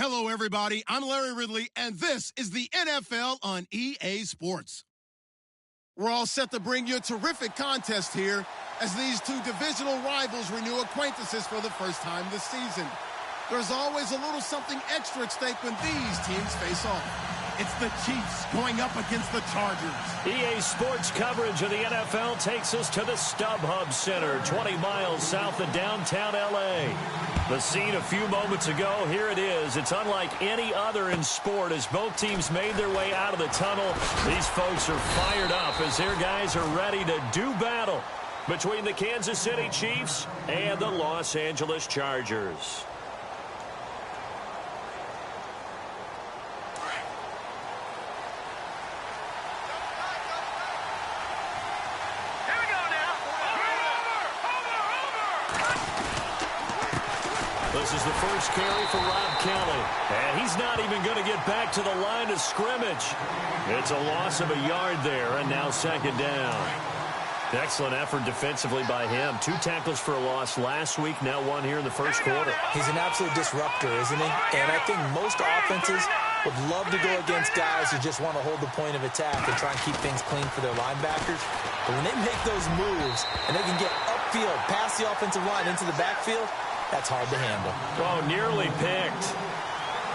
Hello, everybody. I'm Larry Ridley, and this is the NFL on EA Sports. We're all set to bring you a terrific contest here as these two divisional rivals renew acquaintances for the first time this season. There's always a little something extra at stake when these teams face off. It's the Chiefs going up against the Chargers. EA Sports coverage of the NFL takes us to the StubHub Center, 20 miles south of downtown L.A. The scene a few moments ago, here it is. It's unlike any other in sport as both teams made their way out of the tunnel. These folks are fired up as their guys are ready to do battle between the Kansas City Chiefs and the Los Angeles Chargers. This is the first carry for Rob Kelly. And he's not even going to get back to the line of scrimmage. It's a loss of a yard there, and now second down. Excellent effort defensively by him. 2 tackles for a loss last week, now 1 here in the first quarter. He's an absolute disruptor, isn't he? And I think most offenses would love to go against guys who just want to hold the point of attack and try and keep things clean for their linebackers. But when they make those moves and they can get upfield, past the offensive line into the backfield, that's hard to handle. Oh, nearly picked.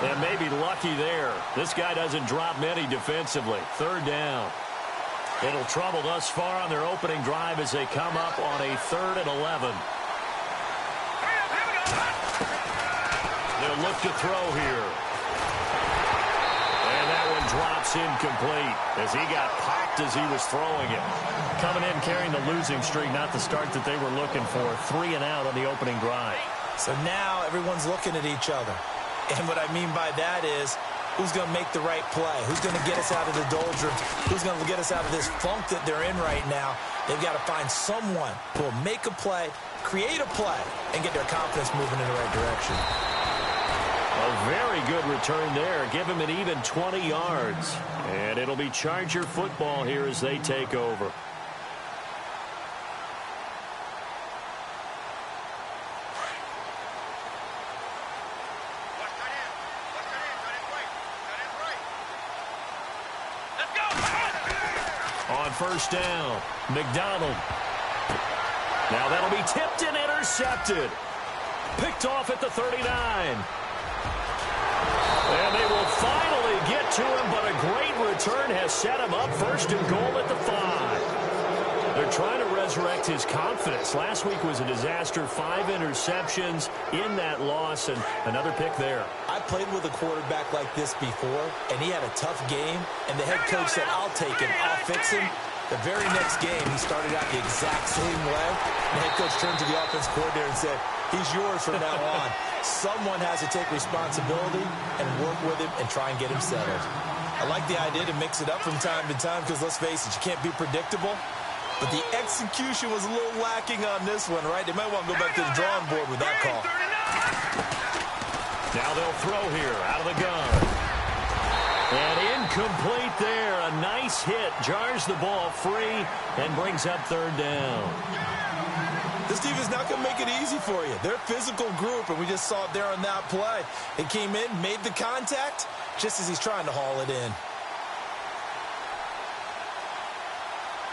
And maybe lucky there. This guy doesn't drop many defensively. Third down. It'll trouble thus far on their opening drive as they come up on a 3rd and 11. They'll look to throw here. And that one drops incomplete as he got popped as he was throwing it. Coming in carrying the losing streak, not the start that they were looking for. 3 and out on the opening drive. So now everyone's looking at each other. And what I mean by that is, who's going to make the right play? Who's going to get us out of the doldrums? Who's going to get us out of this funk that they're in right now? They've got to find someone who will make a play, create a play, and get their confidence moving in the right direction. A very good return there. Give him an even 20 yards. And it'll be Charger football here as they take over. On first down, McDonald. Now that'll be tipped and intercepted. Picked off at the 39. And they will finally get to him, but a great return has set him up. 1st and goal at the 5. They're trying to resurrect his confidence. Last week was a disaster. 5 interceptions in that loss, and another pick there. I played with a quarterback like this before, and he had a tough game, and the head coach said, I'll take him, I'll fix him. The very next game, he started out the exact same way. The head coach turned to the offense coordinator and said, he's yours from now on. Someone has to take responsibility and work with him and try and get him settled. I like the idea to mix it up from time to time because, let's face it, you can't be predictable. But the execution was a little lacking on this one, right? They might want to go back to the drawing board with that call. Now they'll throw here out of the gun. And incomplete there. A nice hit. Jars the ball free and brings up 3rd down. This team is not going to make it easy for you. They're a physical group, and we just saw it there on that play. They came in, made the contact, just as he's trying to haul it in.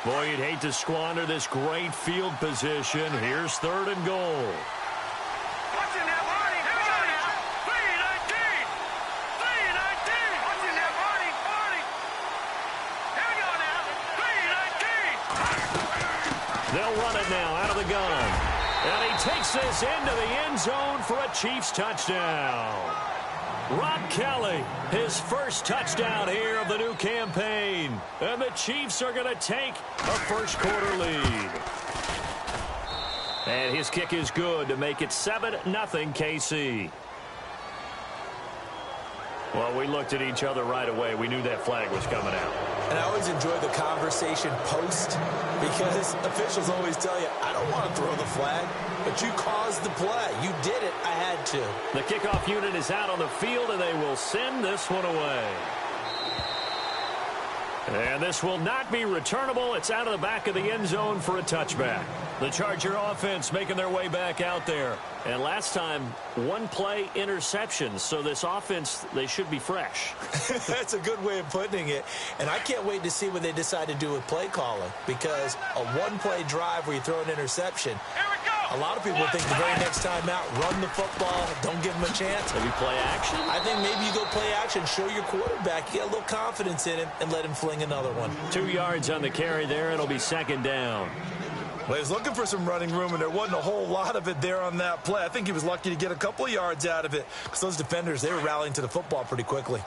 Boy, you'd hate to squander this great field position. Here's 3rd and goal. They'll run it now out of the gun. And he takes this into the end zone for a Chiefs touchdown. Rob Kelly, his first touchdown here of the new campaign. And the Chiefs are going to take a first quarter lead. And his kick is good to make it 7-0 KC. Well, we looked at each other right away. We knew that flag was coming out. And I always enjoy the conversation post because officials always tell you, I don't want to throw the flag, but you caused the play. You did it. I had to. The kickoff unit is out on the field, and they will send this one away. And this will not be returnable. It's out of the back of the end zone for a touchback. The Charger offense making their way back out there. And last time, one-play interceptions. So this offense, they should be fresh. That's a good way of putting it. And I can't wait to see what they decide to do with play calling. Because a one-play drive where you throw an interception, a lot of people think the very next time out, run the football, don't give them a chance. Maybe play action? I think maybe you go play action, show your quarterback, you get a little confidence in him, and let him fling another one. 2 yards on the carry there. It'll be second down. Well, he was looking for some running room, and there wasn't a whole lot of it there on that play. I think he was lucky to get a couple of yards out of it because those defenders, they were rallying to the football pretty quickly.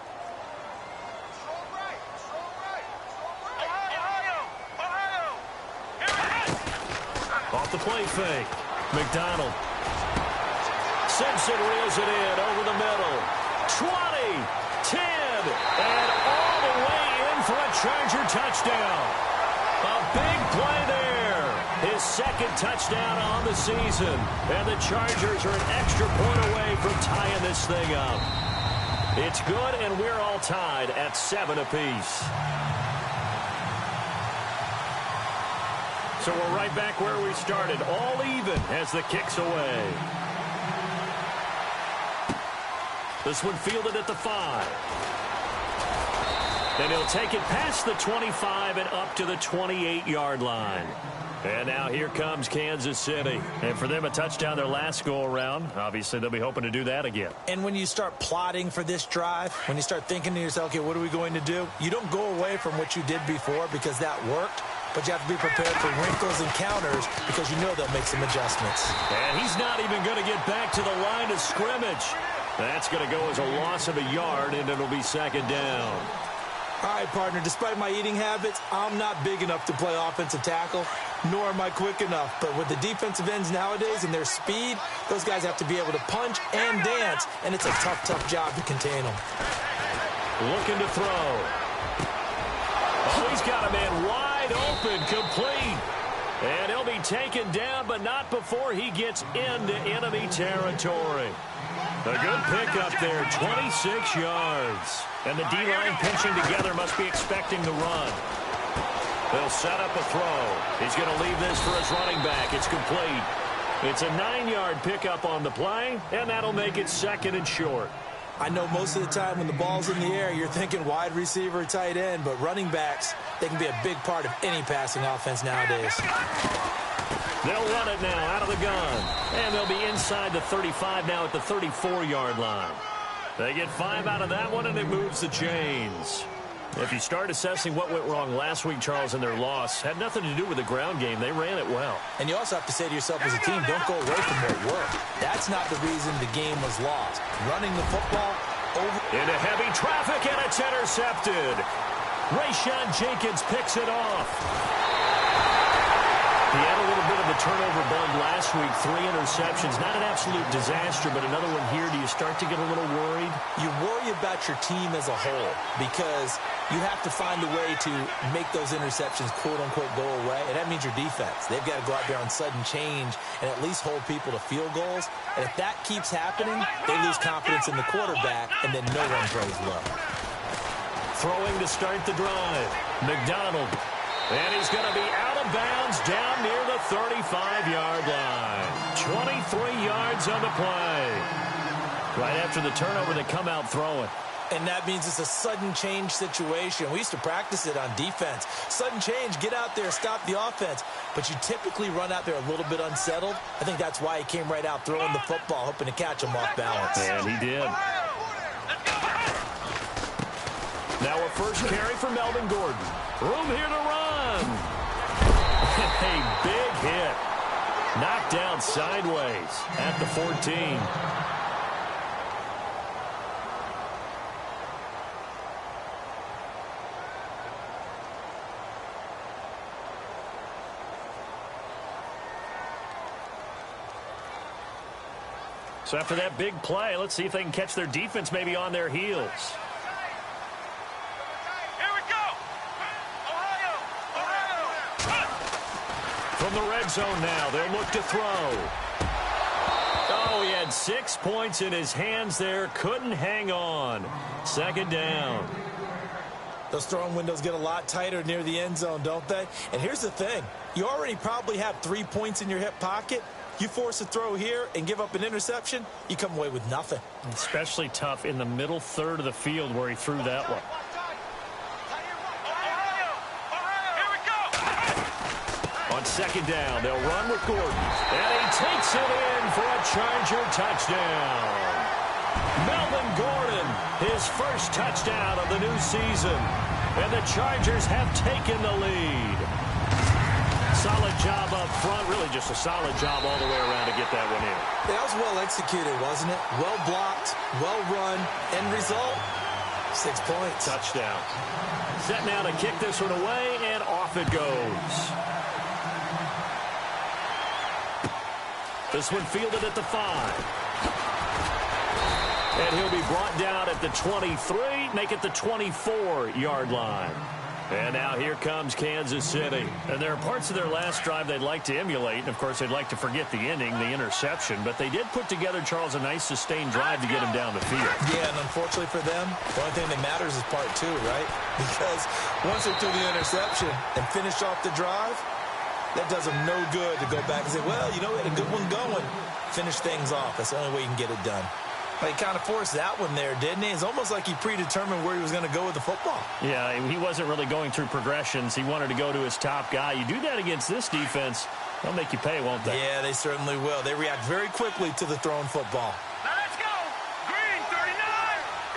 Off the play fake. McDonald. Simpson reels it in over the middle. 20, 10, and all the way in for a Charger touchdown. A big play there. His second touchdown on the season. And the Chargers are an extra point away from tying this thing up. It's good, and we're all tied at 7 apiece. So we're right back where we started, all even as the kick's away. This one fielded at the 5. And he'll take it past the 25 and up to the 28-yard line. And now here comes Kansas City. And for them, a touchdown their last go-around. Obviously, they'll be hoping to do that again. And when you start plotting for this drive, when you start thinking to yourself, okay, what are we going to do? You don't go away from what you did before because that worked. But you have to be prepared for wrinkles and counters because you know they'll make some adjustments. And he's not even going to get back to the line of scrimmage. That's going to go as a loss of a yard, and it'll be second down. All right, partner, despite my eating habits, I'm not big enough to play offensive tackle, nor am I quick enough. But with the defensive ends nowadays and their speed, those guys have to be able to punch and dance, and it's a tough, tough job to contain them. Looking to throw. Oh, he's got a man wide open, complete. And he'll be taken down, but not before he gets into enemy territory. A good pickup there, 26 yards. And the D-line pinching together must be expecting the run. They'll set up a throw. He's going to leave this for his running back. It's complete. It's a 9-yard pickup on the play, and that'll make it second and short. I know most of the time when the ball's in the air, you're thinking wide receiver, tight end, but running backs, they can be a big part of any passing offense nowadays. They'll run it now out of the gun. And they'll be inside the 35 now at the 34-yard line. They get 5 out of that one, and it moves the chains. If you start assessing what went wrong last week, Charles, in their loss, had nothing to do with the ground game. They ran it well. And you also have to say to yourself as a team, don't go away from what worked. That's not the reason the game was lost. Running the football over. Into heavy traffic, and it's intercepted. Rayshon Jenkins picks it off. He had a little bit of a turnover bug last week, 3 interceptions. Not an absolute disaster, but another one here. Do you start to get a little worried? You worry about your team as a whole because you have to find a way to make those interceptions, quote-unquote, go away, and that means your defense. They've got to go out there on sudden change and at least hold people to field goals. And if that keeps happening, they lose confidence in the quarterback, and then no one plays well. Throwing to start the drive. McDonald. And he's going to be out of bounds down near the 35-yard line. 23 yards on the play. Right after the turnover, they come out throwing. And that means it's a sudden change situation. We used to practice it on defense. Sudden change, get out there, stop the offense. But you typically run out there a little bit unsettled. I think that's why he came right out throwing the football, hoping to catch him off balance. And he did. Now a first carry for Melvin Gordon. Room here to run. A big hit. Knocked down sideways at the 14. So after that big play, let's see if they can catch their defense maybe on their heels. From the red zone now, they'll look to throw. Oh, he had 6 points in his hands there. Couldn't hang on. Second down. Those throwing windows get a lot tighter near the end zone, don't they? And here's the thing. You already probably have 3 points in your hip pocket. You force a throw here and give up an interception, you come away with nothing. Especially tough in the middle third of the field where he threw that one. On second down, they'll run with Gordon. And he takes it in for a Charger touchdown. Melvin Gordon, his first touchdown of the new season. And the Chargers have taken the lead. Solid job up front. Really just a solid job all the way around to get that one in. That was well executed, wasn't it? Well blocked, well run. End result, 6 points. Touchdown. Set now to kick this one away, and off it goes. This one fielded at the 5. And he'll be brought down at the 23, make it the 24-yard line. And now here comes Kansas City. And there are parts of their last drive they'd like to emulate. And, of course, they'd like to forget the ending, the interception. But they did put together, Charles, a nice sustained drive to get him down the field. Yeah, and unfortunately for them, the only thing that matters is part 2, right? Because once they threw the interception and finished off the drive, that does them no good to go back and say, well, you know, we had a good one going. Finish things off. That's the only way you can get it done. He kind of forced that one there, didn't he? It's almost like he predetermined where he was going to go with the football. Yeah, he wasn't really going through progressions. He wanted to go to his top guy. You do that against this defense, they'll make you pay, won't they? Yeah, they certainly will. They react very quickly to the thrown football. Now let's go. Green 39.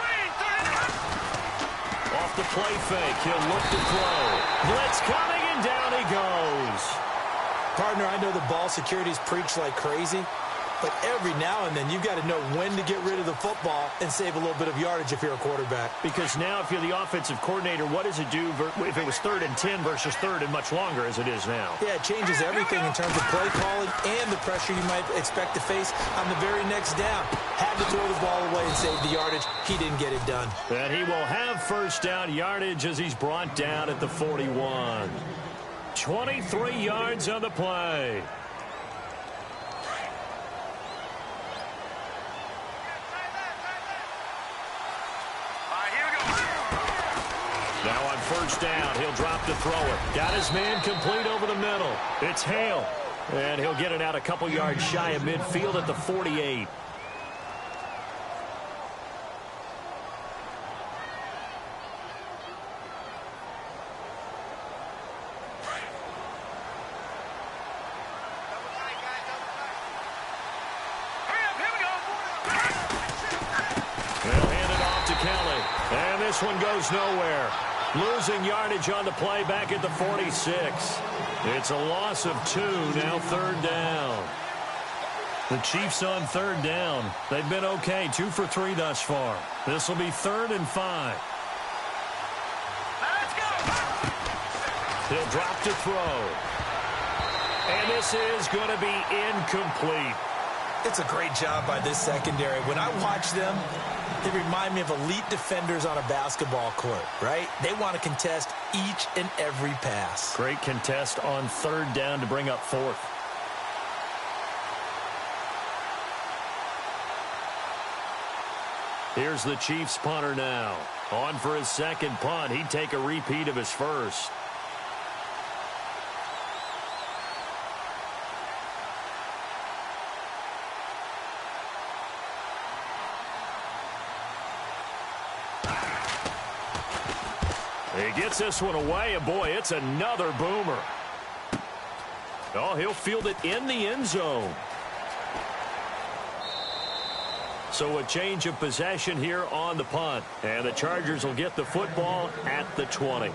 Green 39. Off the play fake, he'll look to throw. Blitz coming, and down he goes. Partner, I know the ball security's preached like crazy, but every now and then you've got to know when to get rid of the football and save a little bit of yardage if you're a quarterback. Because now if you're the offensive coordinator, what does it do if it was 3rd and 10 versus 3rd and much longer as it is now? Yeah, it changes everything in terms of play calling and the pressure you might expect to face on the very next down. Had to throw the ball away and save the yardage. He didn't get it done. And he will have first down yardage as he's brought down at the 41. 23 yards on the play. Now on first down, he'll drop to throw it. Got his man complete over the middle. It's Hale. And he'll get it out a couple yards shy of midfield at the 48. They'll hand it off to Kelly. And this one goes nowhere. Losing yardage on the play back at the 46. It's a loss of 2, now 3rd down. The Chiefs on 3rd down. They've been okay, 2 for 3 thus far. This will be 3rd and 5. Let's go. He'll drop to throw. And this is going to be incomplete. It's a great job by this secondary. When I watch them, they remind me of elite defenders on a basketball court, right? They want to contest each and every pass. Great contest on 3rd down to bring up 4th. Here's the Chiefs punter now. On for his second punt. He'd take a repeat of his first. He gets this one away, and boy, it's another boomer. Oh, he'll field it in the end zone. So a change of possession here on the punt. And the Chargers will get the football at the 20.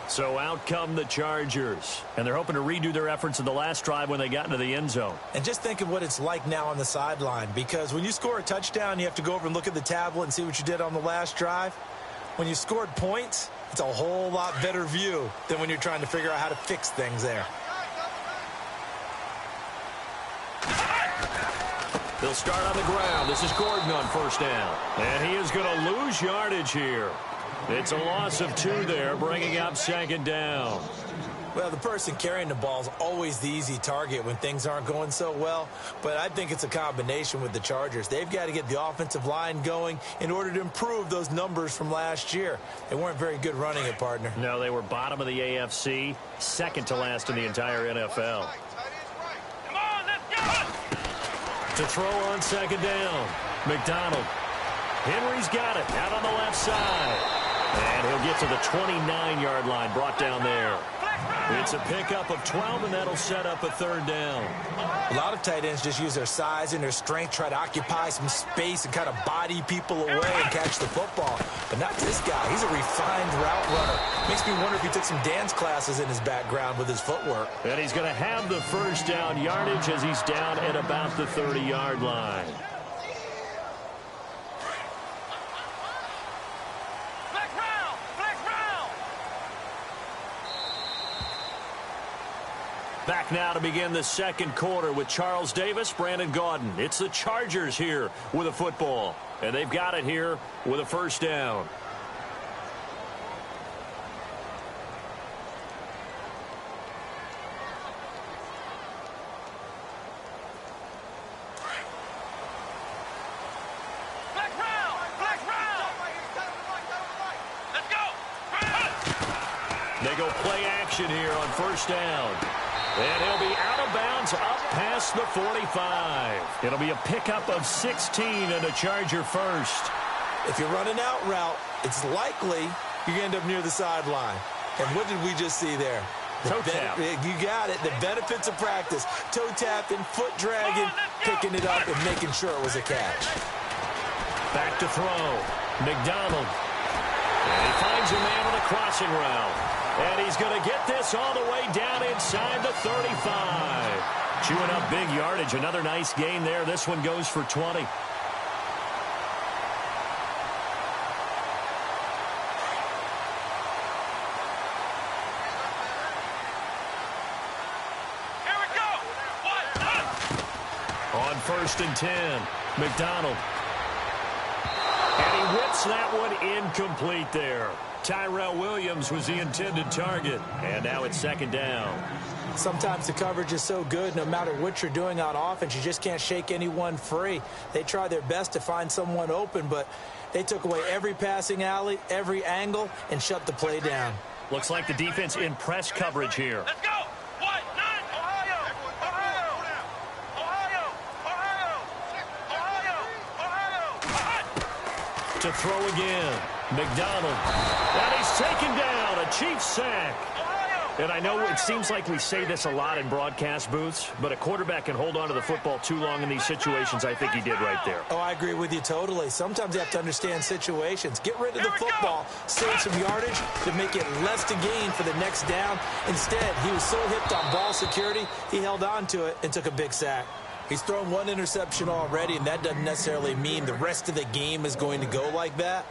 So out come the Chargers. And they're hoping to redo their efforts in the last drive when they got into the end zone. And just think of what it's like now on the sideline. Because when you score a touchdown, you have to go over and look at the tablet and see what you did on the last drive. When you scored points, it's a whole lot better view than when you're trying to figure out how to fix things there. They'll start on the ground. This is Gordon on first down. And he is going to lose yardage here. It's a loss of 2 there, bringing up 2nd down. Well, the person carrying the ball is always the easy target when things aren't going so well. But I think it's a combination with the Chargers. They've got to get the offensive line going in order to improve those numbers from last year. They weren't very good running it, partner. No, they were bottom of the AFC, second to last in the entire NFL. Come on, let's go! To throw on second down, McDonald. Henry's got it out on the left side. And he'll get to the 29-yard line, brought down there. It's a pickup of 12, and that'll set up a third down. A lot of tight ends just use their size and their strength, try to occupy some space and kind of body people away and catch the football. But not this guy. He's a refined route runner. Makes me wonder if he took some dance classes in his background with his footwork. And he's going to have the first down yardage as he's down at about the 30-yard line. Back now to begin the second quarter with Charles Davis, Brandon Gaudin. It's the Chargers here with a football, and they've got it here with a first down. Let's go! They go play action here on first down. And he'll be out of bounds up past the 45. It'll be a pickup of 16 and a Charger first. If you're running out route, it's likely you're going to end up near the sideline. And what did we just see there? Toe tap. You got it. The benefits of practice. Toe tapping, foot dragging, picking it up, and making sure it was a catch. Back to throw. McDonald. And he finds a man on a crossing route. And he's going to get this all the way down inside the 35. Chewing up big yardage. Another nice gain there. This one goes for 20. Here we go! On first and 10, McDonald. And he whips that one incomplete there. Tyrell Williams was the intended target. And now it's second down. Sometimes the coverage is so good, no matter what you're doing on offense, you just can't shake anyone free. They try their best to find someone open, but they took away every passing alley, every angle, and shut the play down. Looks like the defense in press coverage here. Let's go! What? Nine! Ohio! Ohio! Ohio! Ohio! Ohio! To throw again, McDonald. And he's taken down, a Chiefs sack. And I know it seems like we say this a lot in broadcast booths, but a quarterback can hold on to the football too long in these situations. I think he did right there. Oh, I agree with you totally. Sometimes you have to understand situations. Get rid of the football, save some yardage to make it less to gain for the next down. Instead, he was so hipped on ball security, he held on to it and took a big sack. He's thrown one interception already, and that doesn't necessarily mean the rest of the game is going to go like that.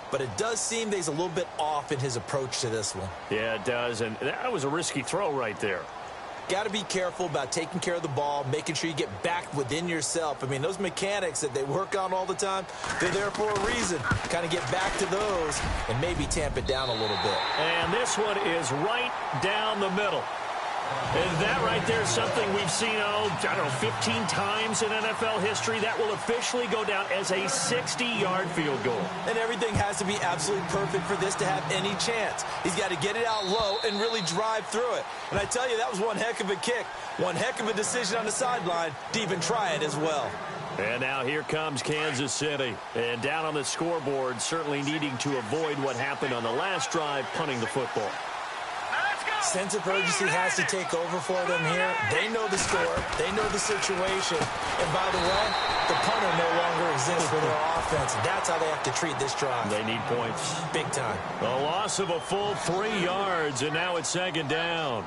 But it does seem that he's a little bit off in his approach to this one. Yeah, it does, and that was a risky throw right there. Got to be careful about taking care of the ball, making sure you get back within yourself. I mean, those mechanics that they work on all the time, they're there for a reason. Kind of get back to those and maybe tamp it down a little bit. And this one is right down the middle. And that right there is something we've seen, I don't know, 15 times in NFL history. That will officially go down as a 60-yard field goal. And everything has to be absolutely perfect for this to have any chance. He's got to get it out low and really drive through it. And I tell you, that was one heck of a kick. One heck of a decision on the sideline to even try it as well. And now here comes Kansas City. And down on the scoreboard, certainly needing to avoid what happened on the last drive, punting the football. Sense of urgency has to take over for them here. They know the score. They know the situation. And by the way, the punter no longer exists for their offense. And that's how they have to treat this drive. They need points. Big time. A loss of a full 3 yards, and now it's second down.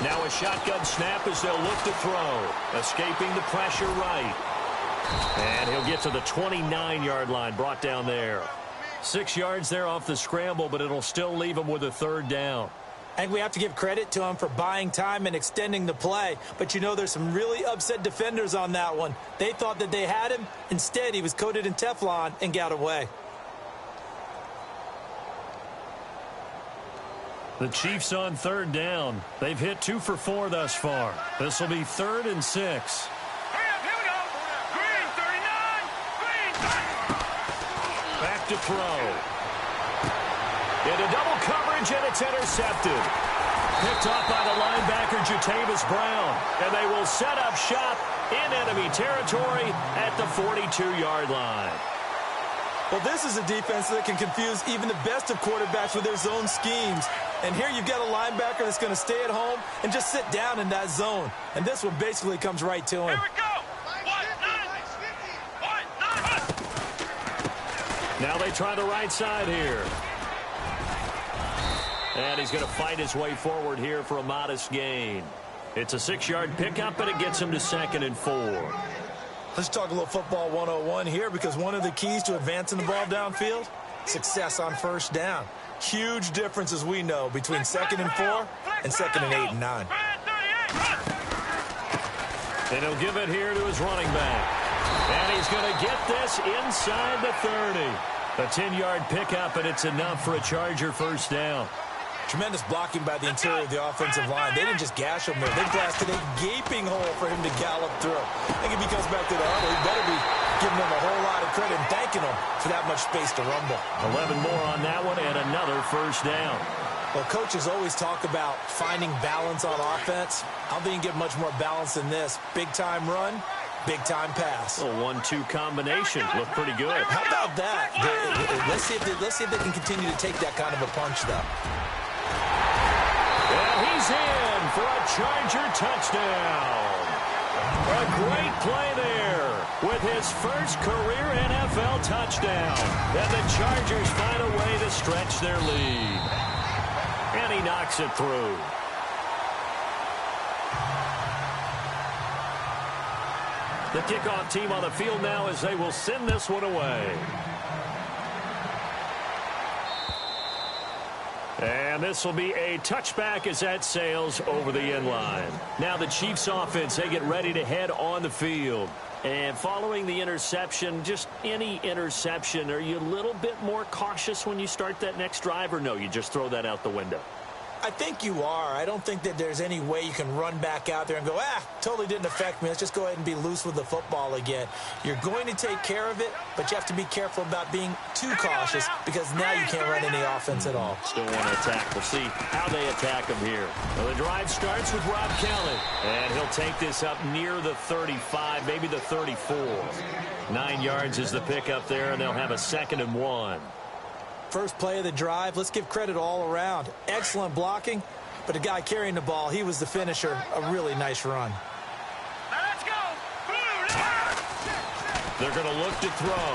Now a shotgun snap as they'll look to throw. Escaping the pressure right. And he'll get to the 29-yard line, brought down there. 6 yards there off the scramble, but it'll still leave him with a third down. I think we have to give credit to him for buying time and extending the play. But, you know, there's some really upset defenders on that one. They thought that they had him. Instead, he was coated in Teflon and got away. The Chiefs on third down. They've hit 2 for 4 thus far. This will be 3rd and 6. Here we go. Green, 39. Green, 30. Back to throw. Into double coverage, and it's intercepted. Picked off by the linebacker, Jatavis Brown. And they will set up shop in enemy territory at the 42-yard line. Well, this is a defense that can confuse even the best of quarterbacks with their zone schemes. And here you've got a linebacker that's going to stay at home and just sit down in that zone. And this one basically comes right to him. Here we go. 1-9. Now they try the right side here. And he's going to fight his way forward here for a modest gain. It's a 6-yard pickup, and it gets him to 2nd and 4. Let's talk a little football 101 here, because one of the keys to advancing the ball downfield, success on first down. Huge difference, as we know, between 2nd and 4 and 2nd and 8 and 9. And he'll give it here to his running back. And he's going to get this inside the 30. A 10-yard pickup, and it's enough for a Charger first down. Tremendous blocking by the interior of the offensive line. They didn't just gash him there. They blasted a gaping hole for him to gallop through. I think if he comes back to the huddle, he better be giving them a whole lot of credit and thanking them for that much space to rumble. 11 more on that one, and another first down. Well, coaches always talk about finding balance on offense. I don't think you can get much more balance than this. Big-time run, big-time pass. A 1-2 combination. Look pretty good. How about that? Let's see if they can continue to take that kind of a punch, though. And he's in for a Charger touchdown. A great play there with his first career NFL touchdown. And the Chargers find a way to stretch their lead. And he knocks it through. The kickoff team on the field now as they will send this one away. And this will be a touchback as that sails over the end line. Now the Chiefs offense, they get ready to head on the field. And following the interception, just any interception, are you a little bit more cautious when you start that next drive, or no, you just throw that out the window? I think you are. I don't think that there's any way you can run back out there and go, totally didn't affect me. Let's just go ahead and be loose with the football again. You're going to take care of it, but you have to be careful about being too cautious, because now you can't run any offense at all. Still want to attack. We'll see how they attack him here. Well, the drive starts with Rob Kelly, and he'll take this up near the 35, maybe the 34. 9 yards is the pickup there, and they'll have a 2nd and 1. First play of the drive, let's give credit all around. Excellent blocking, but the guy carrying the ball, he was the finisher. A really nice run. Let's go. They're going to look to throw.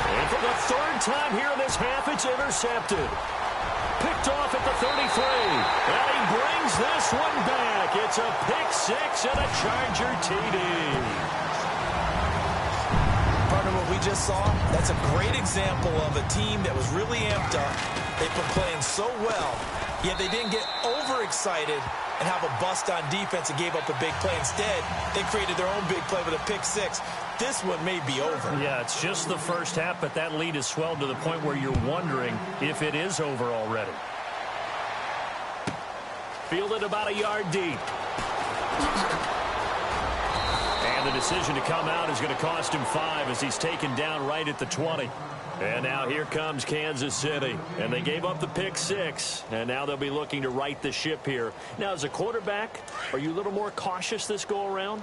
And for the 3rd time here in this half, it's intercepted. Picked off at the 33. And he brings this one back. It's a pick 6 and a Charger TD. What we just saw, that's a great example of a team that was really amped up. They've been playing so well, yet they didn't get overexcited and have a bust on defense and gave up a big play. Instead, they created their own big play with a pick 6. This one may be over. Yeah, it's just the first half, but that lead has swelled to the point where you're wondering if it is over already. Fielded about a yard deep. And the decision to come out is going to cost him 5 as he's taken down right at the 20. And now here comes Kansas City. And they gave up the pick 6. And now they'll be looking to right the ship here. Now, as a quarterback, are you a little more cautious this go-around?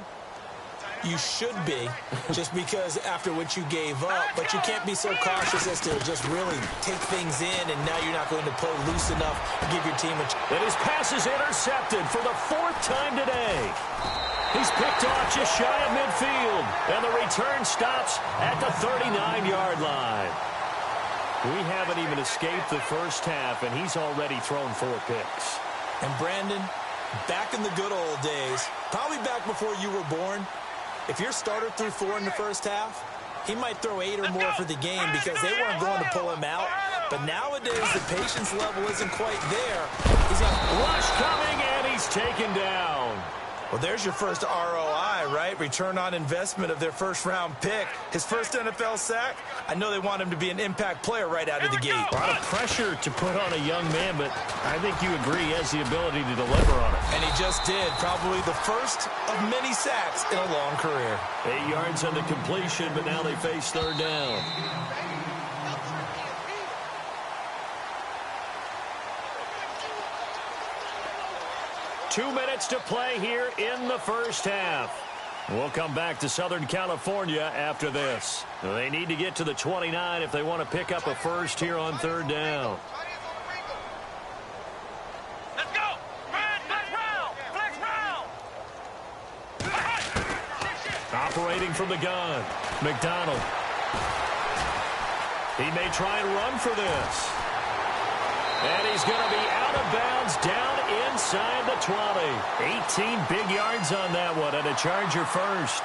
You should be, just because after what you gave up. But you can't be so cautious as to just really take things in, and now you're not going to play loose enough to give your team a chance. And his pass is intercepted for the 4th time today. He's picked off just shy of midfield. And the return stops at the 39-yard line. We haven't even escaped the first half, and he's already thrown 4 picks. And Brandon, back in the good old days, probably back before you were born, if your starter threw 4 in the first half, he might throw 8 or more for the game, because they weren't going to pull him out. But nowadays, the patience level isn't quite there. He's got Rush coming, and he's taken down. Well, there's your first ROI, right? Return on investment of their first-round pick. His first NFL sack, I know they want him to be an impact player right out of the gate. A lot of pressure to put on a young man, but I think you agree he has the ability to deliver on it. And he just did. Probably the first of many sacks in a long career. 8 yards on the completion, but now they face third down. Two minutes to play here in the first half. We'll come back to Southern California after this. They need to get to the 29 if they want to pick up a first here on third down. Let's go. Flex round. Operating from the gun, McDonald. He may try and run for this. And he's going to be out of bounds down inside the 20. 18 big yards on that one, and a Charger first.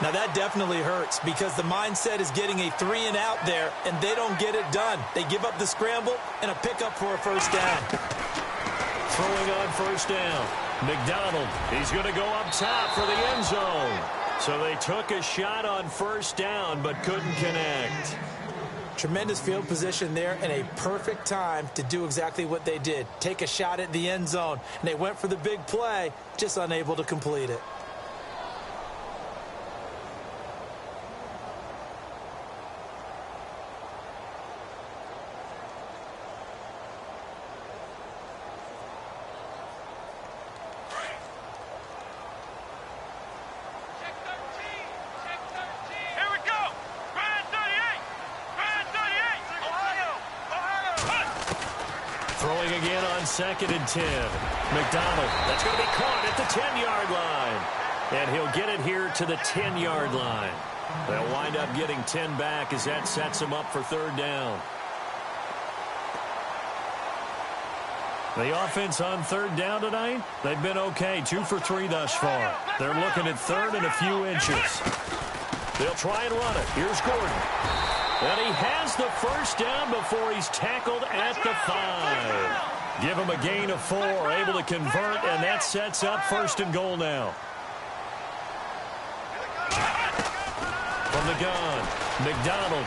Now, that definitely hurts because the mindset is getting a 3-and-out there, and they don't get it done. They give up the scramble and a pickup for a first down. Throwing on first down. McDonald, he's going to go up top for the end zone. So they took a shot on first down but couldn't connect. Tremendous field position there and a perfect time to do exactly what they did. Take a shot at the end zone. And they went for the big play, just unable to complete it. Throwing again on 2nd and 10. McDonald, that's going to be caught at the 10-yard line. And he'll get it here to the 10-yard line. They'll wind up getting 10 back as that sets him up for third down. The offense on third down tonight, they've been okay. 2 for 3 thus far. They're looking at third and a few inches. They'll try and run it. Here's Gordon. And he has the first down before he's tackled at the 5. Give him a gain of 4, able to convert, and that sets up first and goal now. From the gun, McDonald.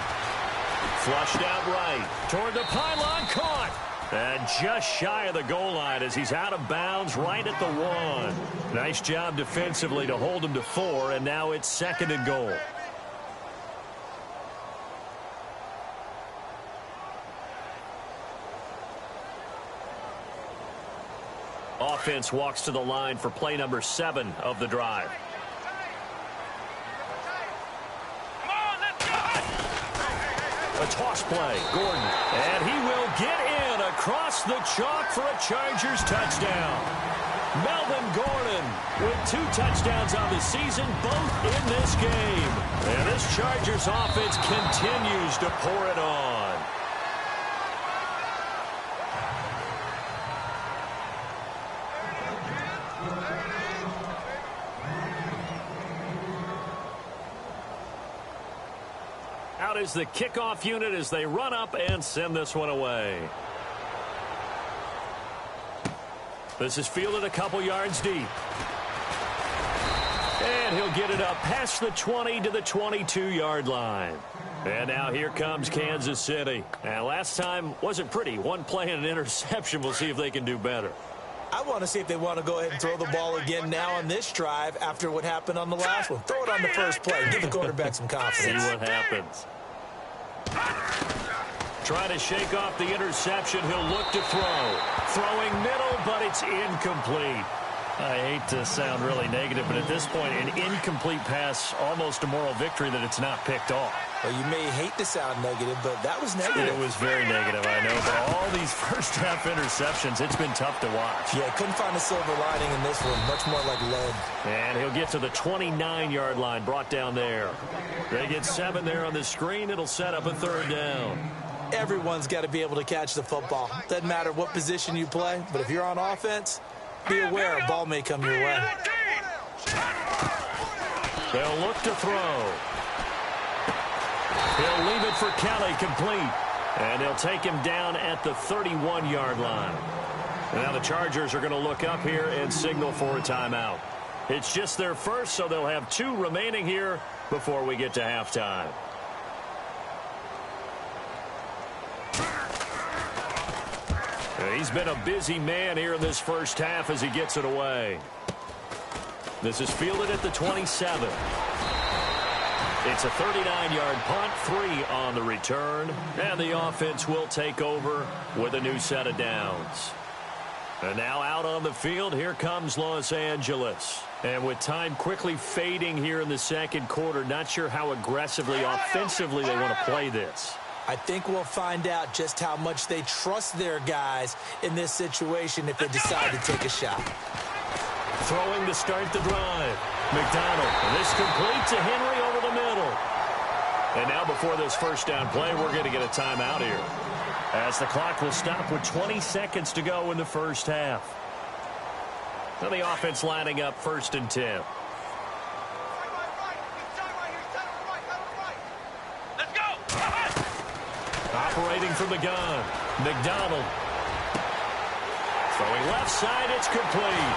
Flushed out right. Toward the pylon, caught. And just shy of the goal line as he's out of bounds right at the 1. Nice job defensively to hold him to 4, and now it's 2nd and goal. Offense walks to the line for play number 7 of the drive. A toss play, Gordon, and he will get in across the chalk for a Chargers touchdown. Melvin Gordon with 2 touchdowns on the season, both in this game. And this Chargers offense continues to pour it on. Out is the kickoff unit as they run up and send this one away. This is fielded a couple yards deep. And he'll get it up past the 20 to the 22-yard line. And now here comes Kansas City. And last time wasn't pretty. One play and an interception. We'll see if they can do better. I want to see if they want to go ahead and throw the ball again now on this drive after what happened on the last one. Throw it on the first play. Give the quarterback some confidence. See what happens. Trying to shake off the interception. He'll look to throw. Throwing middle, but it's incomplete. I hate to sound really negative, but at this point, an incomplete pass, almost a moral victory that it's not picked off. Well, you may hate to sound negative, but that was negative. It was very negative, I know. But all these first-half interceptions, it's been tough to watch. Yeah, couldn't find a silver lining in this one. Much more like lead. And he'll get to the 29-yard line, brought down there. They get 7 there on the screen. It'll set up a third down. Everyone's got to be able to catch the football. Doesn't matter what position you play, but if you're on offense, be aware a ball may come your way. They'll look to throw. He'll leave it for Kelly, complete. And they'll take him down at the 31-yard line. And now the Chargers are going to look up here and signal for a timeout. It's just their first, so they'll have 2 remaining here before we get to halftime. He's been a busy man here in this first half as he gets it away. This is fielded at the 27. It's a 39-yard punt, 3 on the return, and the offense will take over with a new set of downs. And now out on the field, here comes Los Angeles. And with time quickly fading here in the second quarter, not sure how aggressively, offensively they want to play this. I think we'll find out just how much they trust their guys in this situation if they decide to take a shot. Throwing to start the drive. McDonald, and this complete to Henry over the middle. And now before this first down play, we're going to get a timeout here, as the clock will stop with 20 seconds to go in the first half. Now the offense lining up 1st and 10. Let's go! Operating from the gun. McDonald. Throwing left side, it's complete.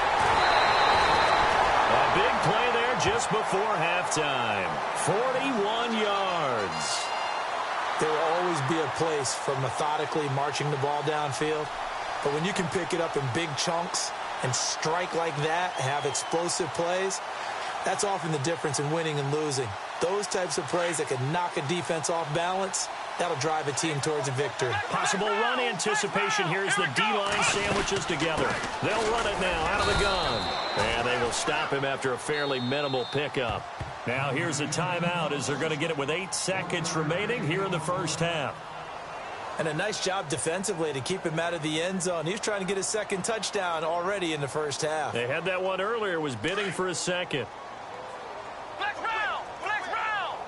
A big play there just before halftime. 41 yards. There will always be a place for methodically marching the ball downfield. But when you can pick it up in big chunks and strike like that, have explosive plays, that's often the difference in winning and losing. Those types of plays that can knock a defense off balance, that'll drive a team towards a victory. Possible run anticipation here as the D-line sandwiches together. They'll run it now out of the gun. And they will stop him after a fairly minimal pickup. Now here's a timeout as they're going to get it with 8 seconds remaining here in the first half. And a nice job defensively to keep him out of the end zone. He was trying to get his second touchdown already in the first half. They had that one earlier, was bidding for a second. Flex round! Flex round!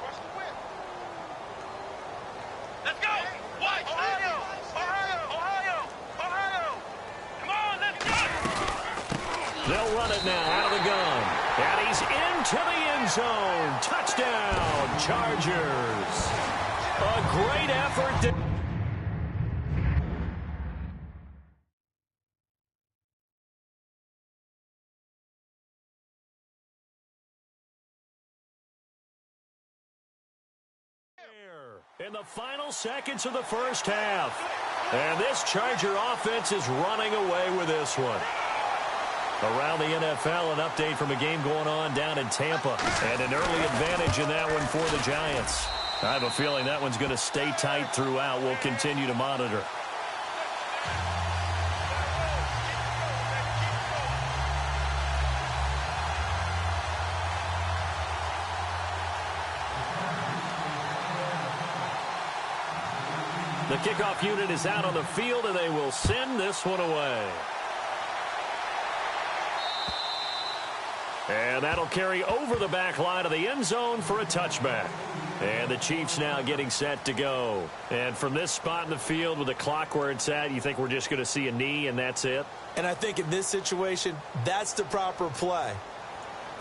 Let's go! Watch! Ohio! Ohio! Ohio! Ohio! Come on, let's go! They'll run it now out of the gun. And he's into the end zone. Touchdown, Chargers. A great effort. In the final seconds of the first half. And this Charger offense is running away with this one. Around the NFL, an update from a game going on down in Tampa. And an early advantage in that one for the Giants. I have a feeling that one's going to stay tight throughout. We'll continue to monitor. The kickoff unit is out on the field, and they will send this one away. And that'll carry over the back line of the end zone for a touchback. And the Chiefs now getting set to go. And from this spot in the field with the clock where it's at, you think we're just going to see a knee and that's it? And I think in this situation, that's the proper play.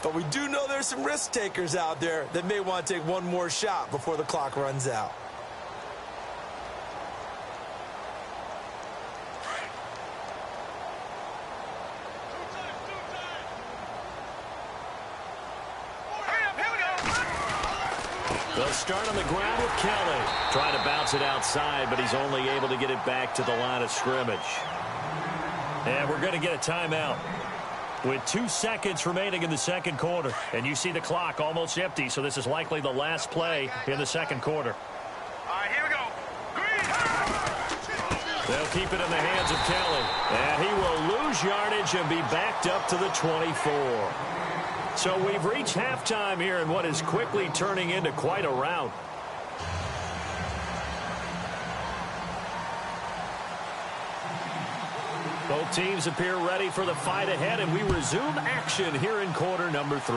But we do know there's some risk takers out there that may want to take one more shot before the clock runs out. They'll start on the ground with Kelly. Trying to bounce it outside, but he's only able to get it back to the line of scrimmage. And we're going to get a timeout with 2 seconds remaining in the second quarter. And you see the clock almost empty, so this is likely the last play in the second quarter. All right, here we go. Green. They'll keep it in the hands of Kelly. And he will lose yardage and be backed up to the 24. So we've reached halftime here in what is quickly turning into quite a rout. Both teams appear ready for the fight ahead, and we resume action here in quarter number 3.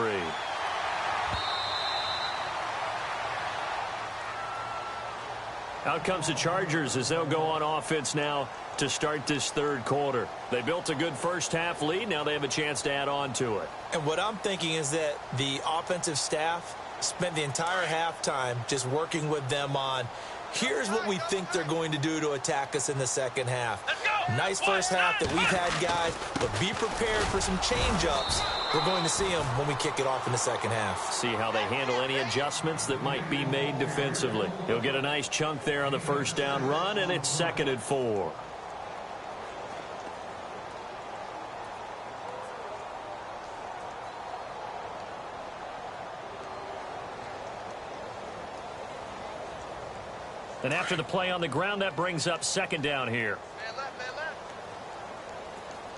Out comes the Chargers as they'll go on offense now to start this third quarter. They built a good first half lead. Now they have a chance to add on to it. And what I'm thinking is that the offensive staff spent the entire halftime just working with them on Here's what we think they're going to do to attack us in the second half. Nice first half that we've had, guys, but be prepared for some change-ups. We're going to see them when we kick it off in the second half. See how they handle any adjustments that might be made defensively. He'll get a nice chunk there on the first down run, and it's 2nd and 4. And after the play on the ground, that brings up 2nd down here. Man left, man left.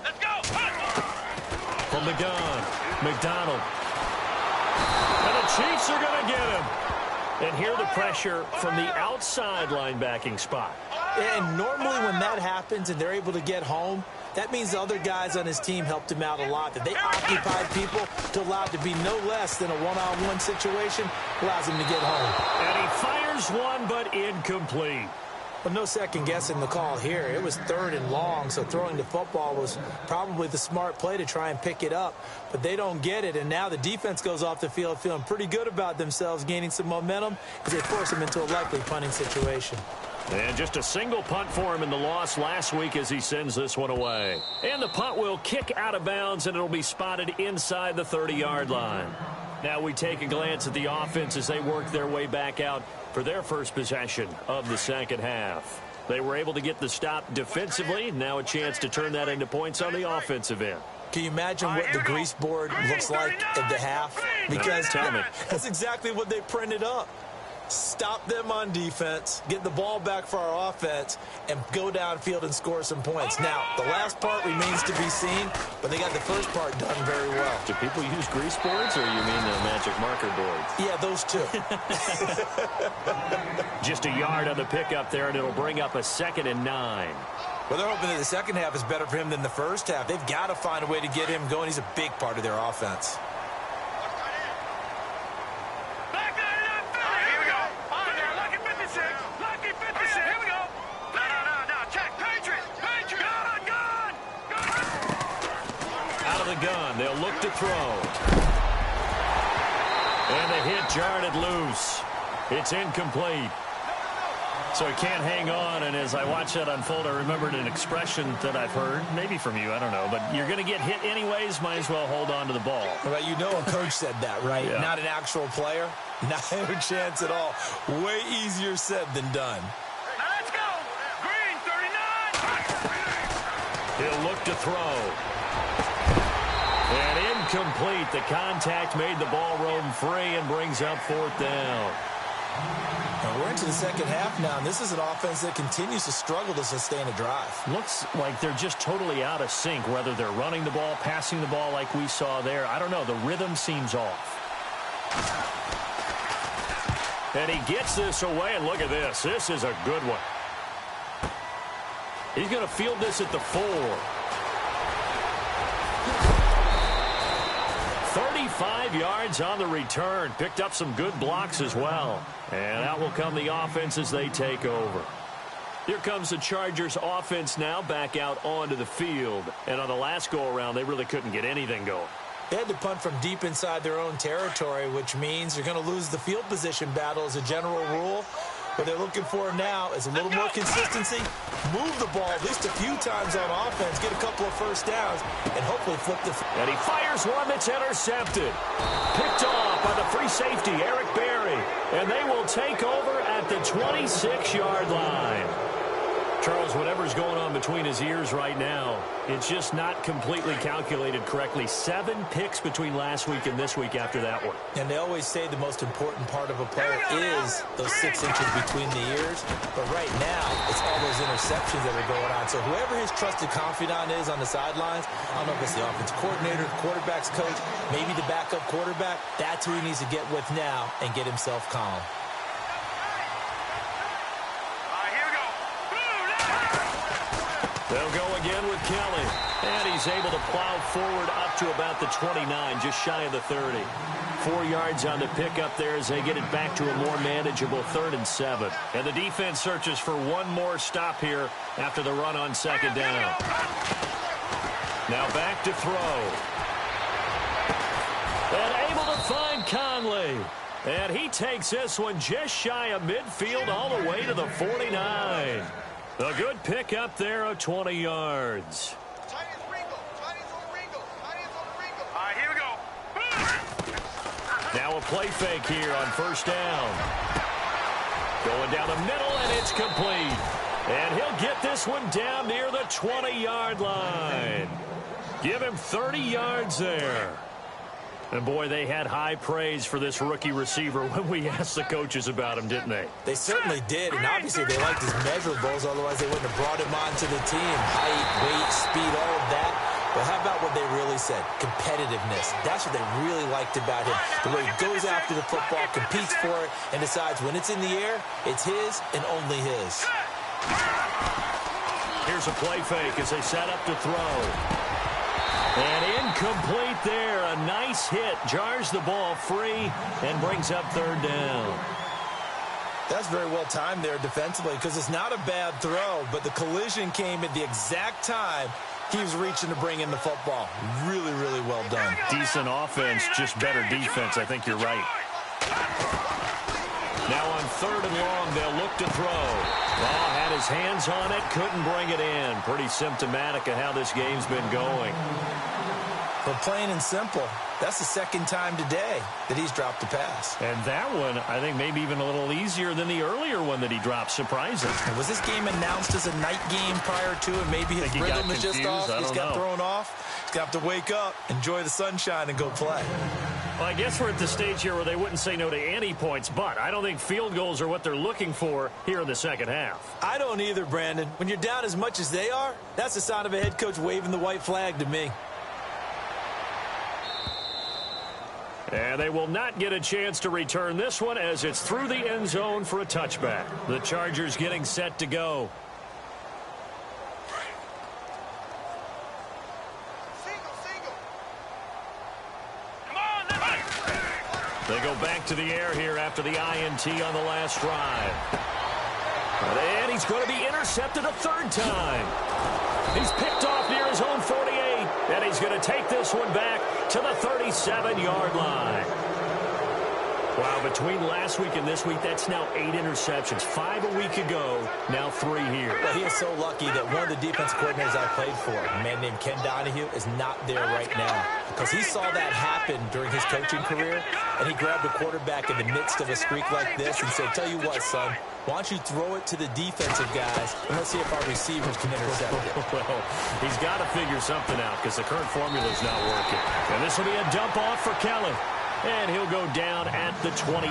Let's go. From the gun, McDonald. And the Chiefs are going to get him. And here the pressure from the outside linebacking spot. And normally when that happens and they're able to get home, that means the other guys on his team helped him out a lot. That they occupied people to allow it to be no less than a one-on-one situation allows him to get home. And he fires one, but incomplete. But no second guessing the call here. It was 3rd and long, so throwing the football was probably the smart play to try and pick it up. But they don't get it, and now the defense goes off the field feeling pretty good about themselves, gaining some momentum as they force them into a likely punting situation. And just a single punt for him in the loss last week as he sends this one away. And the punt will kick out of bounds, and it'll be spotted inside the 30-yard line. Now we take a glance at the offense as they work their way back out for their first possession of the second half. They were able to get the stop defensively. Now a chance to turn that into points on the offensive end. Can you imagine what the grease board looks like at the half? Because that's exactly what they printed up. Stop them on defense, get the ball back for our offense, and go downfield and score some points. Now, the last part remains to be seen, but they got the first part done very well. Do people use grease boards, or you mean the magic marker boards? Yeah, those two. Just a yard on the pickup there, and it'll bring up a 2nd and 9. Well, they're hoping that the second half is better for him than the first half. They've got to find a way to get him going. He's a big part of their offense. Gun. They'll look to throw. And the hit jarred it loose. It's incomplete. So he can't hang on, and as I watch that unfold, I remembered an expression that I've heard, maybe from you, I don't know, but you're going to get hit anyways, might as well hold on to the ball. Well, you know a coach said that, right? Yeah. Not an actual player. Not a chance at all. Way easier said than done. Now let's go. Green, 39. He'll look to throw. And incomplete. The contact made the ball roam free and brings up 4th down. Now we're into the second half now, and this is an offense that continues to struggle to sustain a drive. Looks like they're just totally out of sync, whether they're running the ball, passing the ball like we saw there. I don't know. The rhythm seems off. And he gets this away, and look at this. This is a good one. He's going to field this at the 4. 35 yards on the return. Picked up some good blocks as well. And out will come the offense as they take over. Here comes the Chargers offense now back out onto the field. And on the last go-around, they really couldn't get anything going. They had to punt from deep inside their own territory, which means you're going to lose the field position battle as a general rule. What they're looking for now is a little more consistency, move the ball at least a few times on offense, get a couple of first downs, and hopefully flip the field. And he fires one that's intercepted. Picked off by the free safety, Eric Berry. And they will take over at the 26-yard line. Charles, whatever's going on between his ears right now, it's just not completely calculated correctly. 7 picks between last week and this week after that one. And they always say the most important part of a player is those 6 inches between the ears. But right now, it's all those interceptions that are going on. So whoever his trusted confidant is on the sidelines, I don't know if it's the offensive coordinator, the quarterback's coach, maybe the backup quarterback, that's who he needs to get with now and get himself calm. They'll go again with Kelly. And he's able to plow forward up to about the 29, just shy of the 30. 4 yards on the pickup there as they get it back to a more manageable 3rd and 7. And the defense searches for one more stop here after the run on 2nd down. Now back to throw. And able to find Conley. And he takes this one just shy of midfield all the way to the 49. A good pick up there of 20 yards. Here we go. Now a play fake here on first down. Going down the middle, and it's complete. And he'll get this one down near the 20-yard line. Give him 30 yards there. And, boy, they had high praise for this rookie receiver when we asked the coaches about him, didn't they? They certainly did, and obviously they liked his measurables, otherwise they wouldn't have brought him onto the team. Height, weight, speed, all of that. But how about what they really said? Competitiveness. That's what they really liked about him. The way he goes after the football, competes for it, and decides when it's in the air, it's his and only his. Here's a play fake as they set up to throw. And incomplete there. A nice hit. Jars the ball free and brings up third down. That's very well timed there defensively because it's not a bad throw, but the collision came at the exact time he was reaching to bring in the football. Really, really well done. Decent offense, just better defense. I think you're right. Now on third and long, they'll look to throw. Ball had his hands on it, couldn't bring it in. Pretty symptomatic of how this game's been going. But plain and simple, that's the second time today that he's dropped a pass. And that one, I think, maybe even a little easier than the earlier one that he dropped. Surprising. And was this game announced as a night game prior to it? Maybe his rhythm is just off. He's got thrown off. He's going to have to wake up, enjoy the sunshine, and go play. Well, I guess we're at the stage here where they wouldn't say no to any points, but I don't think field goals are what they're looking for here in the second half. I don't either, Brandon. When you're down as much as they are, that's the sign of a head coach waving the white flag to me. And they will not get a chance to return this one as it's through the end zone for a touchback. The Chargers getting set to go. They go back to the air here after the INT on the last drive. And he's going to be intercepted a third time. He's picked off near his own 48, and he's going to take this one back to the 37-yard line. Wow, between last week and this week, that's now 8 interceptions. 5 a week ago, now 3 here. Well, he is so lucky that one of the defense coordinators I played for, a man named Ken Donahue, is not there right now. Because he saw that happen during his coaching career, and he grabbed a quarterback in the midst of a streak like this and said, tell you what, son, why don't you throw it to the defensive guys, and let's see if our receivers can intercept it. Well, he's got to figure something out because the current formula is not working. And this will be a dump off for Kelly. And he'll go down at the 28.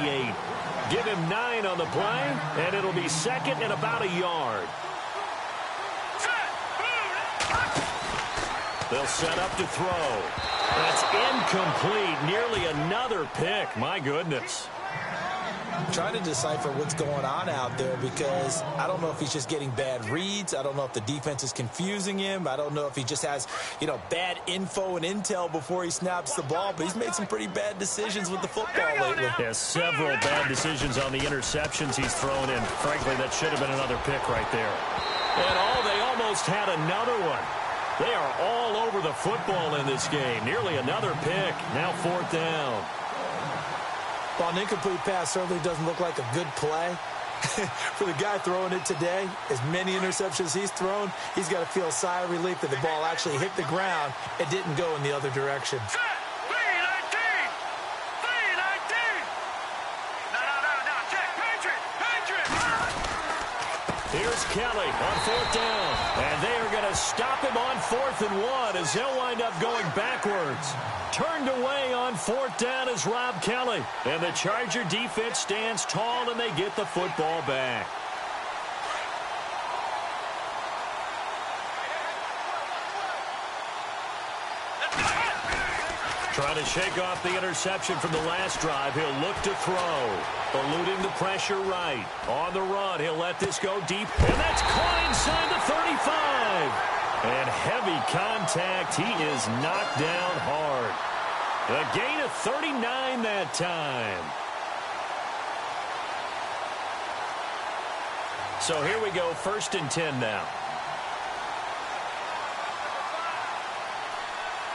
Give him 9 on the play, and it'll be second and about a yard. They'll set up to throw. That's incomplete. Nearly another pick. My goodness. I'm trying to decipher what's going on out there because I don't know if he's just getting bad reads. I don't know if the defense is confusing him. I don't know if he just has, bad info and intel before he snaps the ball. But he's made some pretty bad decisions with the football lately. Yeah, several bad decisions on the interceptions he's thrown in. Frankly, that should have been another pick right there. And they almost had another one. They are all over the football in this game. Nearly another pick. Now fourth down. Well, an incomplete pass certainly doesn't look like a good play. For the guy throwing it today, as many interceptions he's thrown, he's got to feel a sigh of relief that the ball actually hit the ground and didn't go in the other direction. Here's Kelly on fourth down. And they are going to stop him on 4th and 1 as he'll wind up going backwards. Turned away on fourth down is Rob Kelly. And the Charger defense stands tall and they get the football back. Trying to shake off the interception from the last drive. He'll look to throw. Eluding the pressure right. On the run, he'll let this go deep. And that's caught inside the 35. And heavy contact. He is knocked down hard. A gain of 39 that time. So here we go, 1st and 10 now.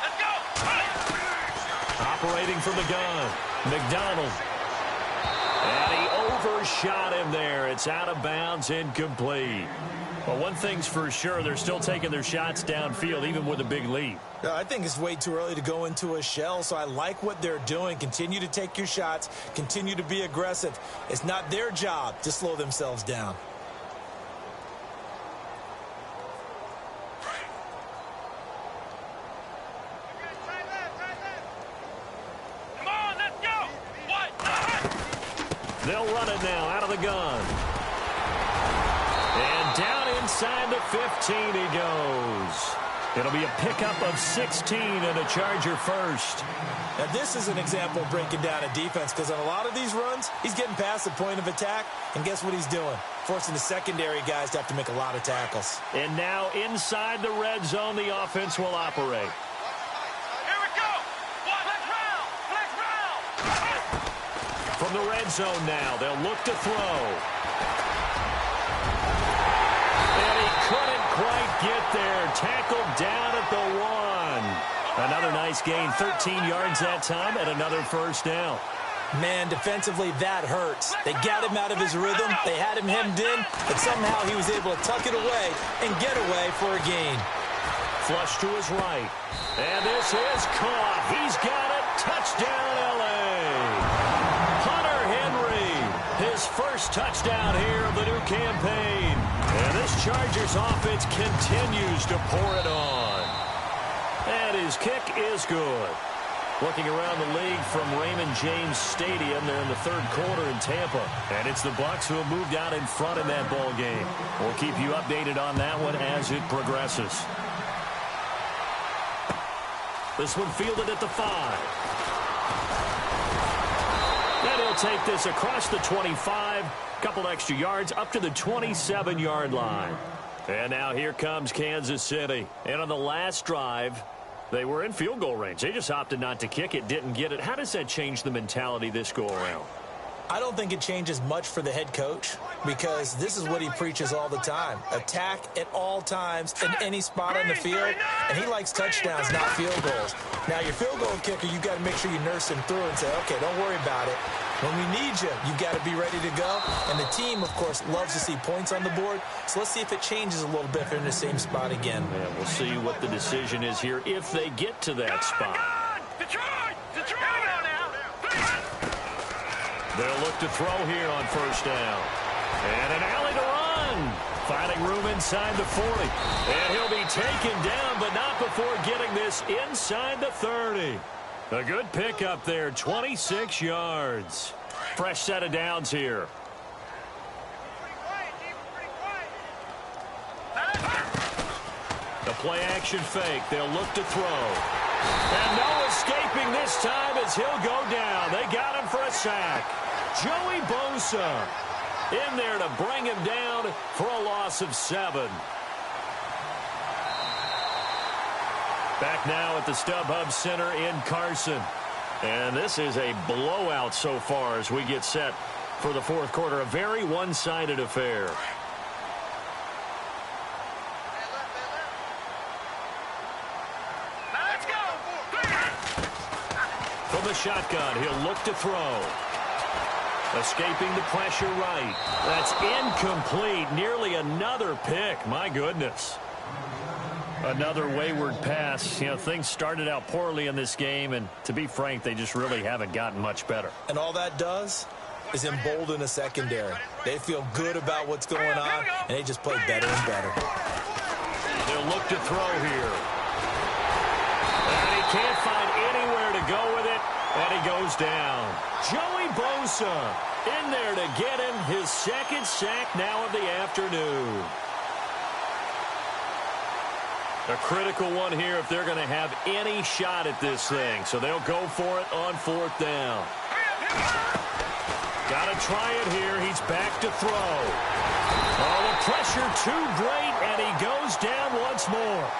Let's go. Operating from the gun, McDonald. And he overshot him there. It's out of bounds, incomplete. But one thing's for sure, they're still taking their shots downfield, even with a big lead. I think it's way too early to go into a shell, so I like what they're doing. Continue to take your shots. Continue to be aggressive. It's not their job to slow themselves down. Come on, let's go! What? They'll run it now out of the gun. And down inside the 15 he goes. It'll be a pickup of 16 and a Charger first. Now, this is an example of breaking down a defense, because on a lot of these runs, he's getting past the point of attack, and guess what he's doing? Forcing the secondary guys to have to make a lot of tackles. And now inside the red zone, the offense will operate. Here we go! What? Flex round! Flex round! From the red zone now, they'll look to throw. And he couldn't quite get there. Tackled down at the 1. Another nice gain, 13 yards that time, and another first down. Man, defensively, that hurts. They got him out of his rhythm. They had him hemmed in, but somehow he was able to tuck it away and get away for a gain. Flush to his right. And this is caught. He's got it. Touchdown, L.A. Hunter Henry, his first touchdown here of the new campaign. And this Chargers offense continues to pour it on. And his kick is good. Looking around the league from Raymond James Stadium, they're in the third quarter in Tampa. And it's the Bucs who have moved out in front in that ball game. We'll keep you updated on that one as it progresses. This one fielded at the 5. And he'll take this across the 25. Couple extra yards up to the 27-yard line. And now here comes Kansas City. And on the last drive, they were in field goal range. They just opted not to kick it, didn't get it. How does that change the mentality this go-around? I don't think it changes much for the head coach, because this is what he preaches all the time. Attack at all times in any spot on the field, and he likes touchdowns, not field goals. Now, your field goal kicker, you've got to make sure you nurse him through and say, okay, don't worry about it. When we need you, you've got to be ready to go. And the team, of course, loves to see points on the board. So let's see if it changes a little bit if they're in the same spot again. Yeah, we'll see what the decision is here if they get to that spot. Detroit! Detroit! They'll look to throw here on first down. And an alley to run. Finding room inside the 40. And he'll be taken down, but not before getting this inside the 30. A good pickup there, 26 yards. Fresh set of downs here. The play-action fake. They'll look to throw. And no escaping this time as he'll go down. They got him for a sack. Joey Bosa in there to bring him down for a loss of 7. Back now at the StubHub Center in Carson. And this is a blowout so far as we get set for the fourth quarter. A very one-sided affair. Let's go! From the shotgun, he'll look to throw. Escaping the pressure right. That's incomplete. Nearly another pick. My goodness. Another wayward pass. You know, things started out poorly in this game, and to be frank, they just really haven't gotten much better. And all that does is embolden a secondary. They feel good about what's going on, and they just play better and better. They'll look to throw here. And he can't find anywhere to go with it, and he goes down. Joey Bosa in there to get him his second sack now of the afternoon. A critical one here if they're going to have any shot at this thing. So they'll go for it on fourth down. Got to try it here. He's back to throw. Oh, the pressure too great, and he goes down once more.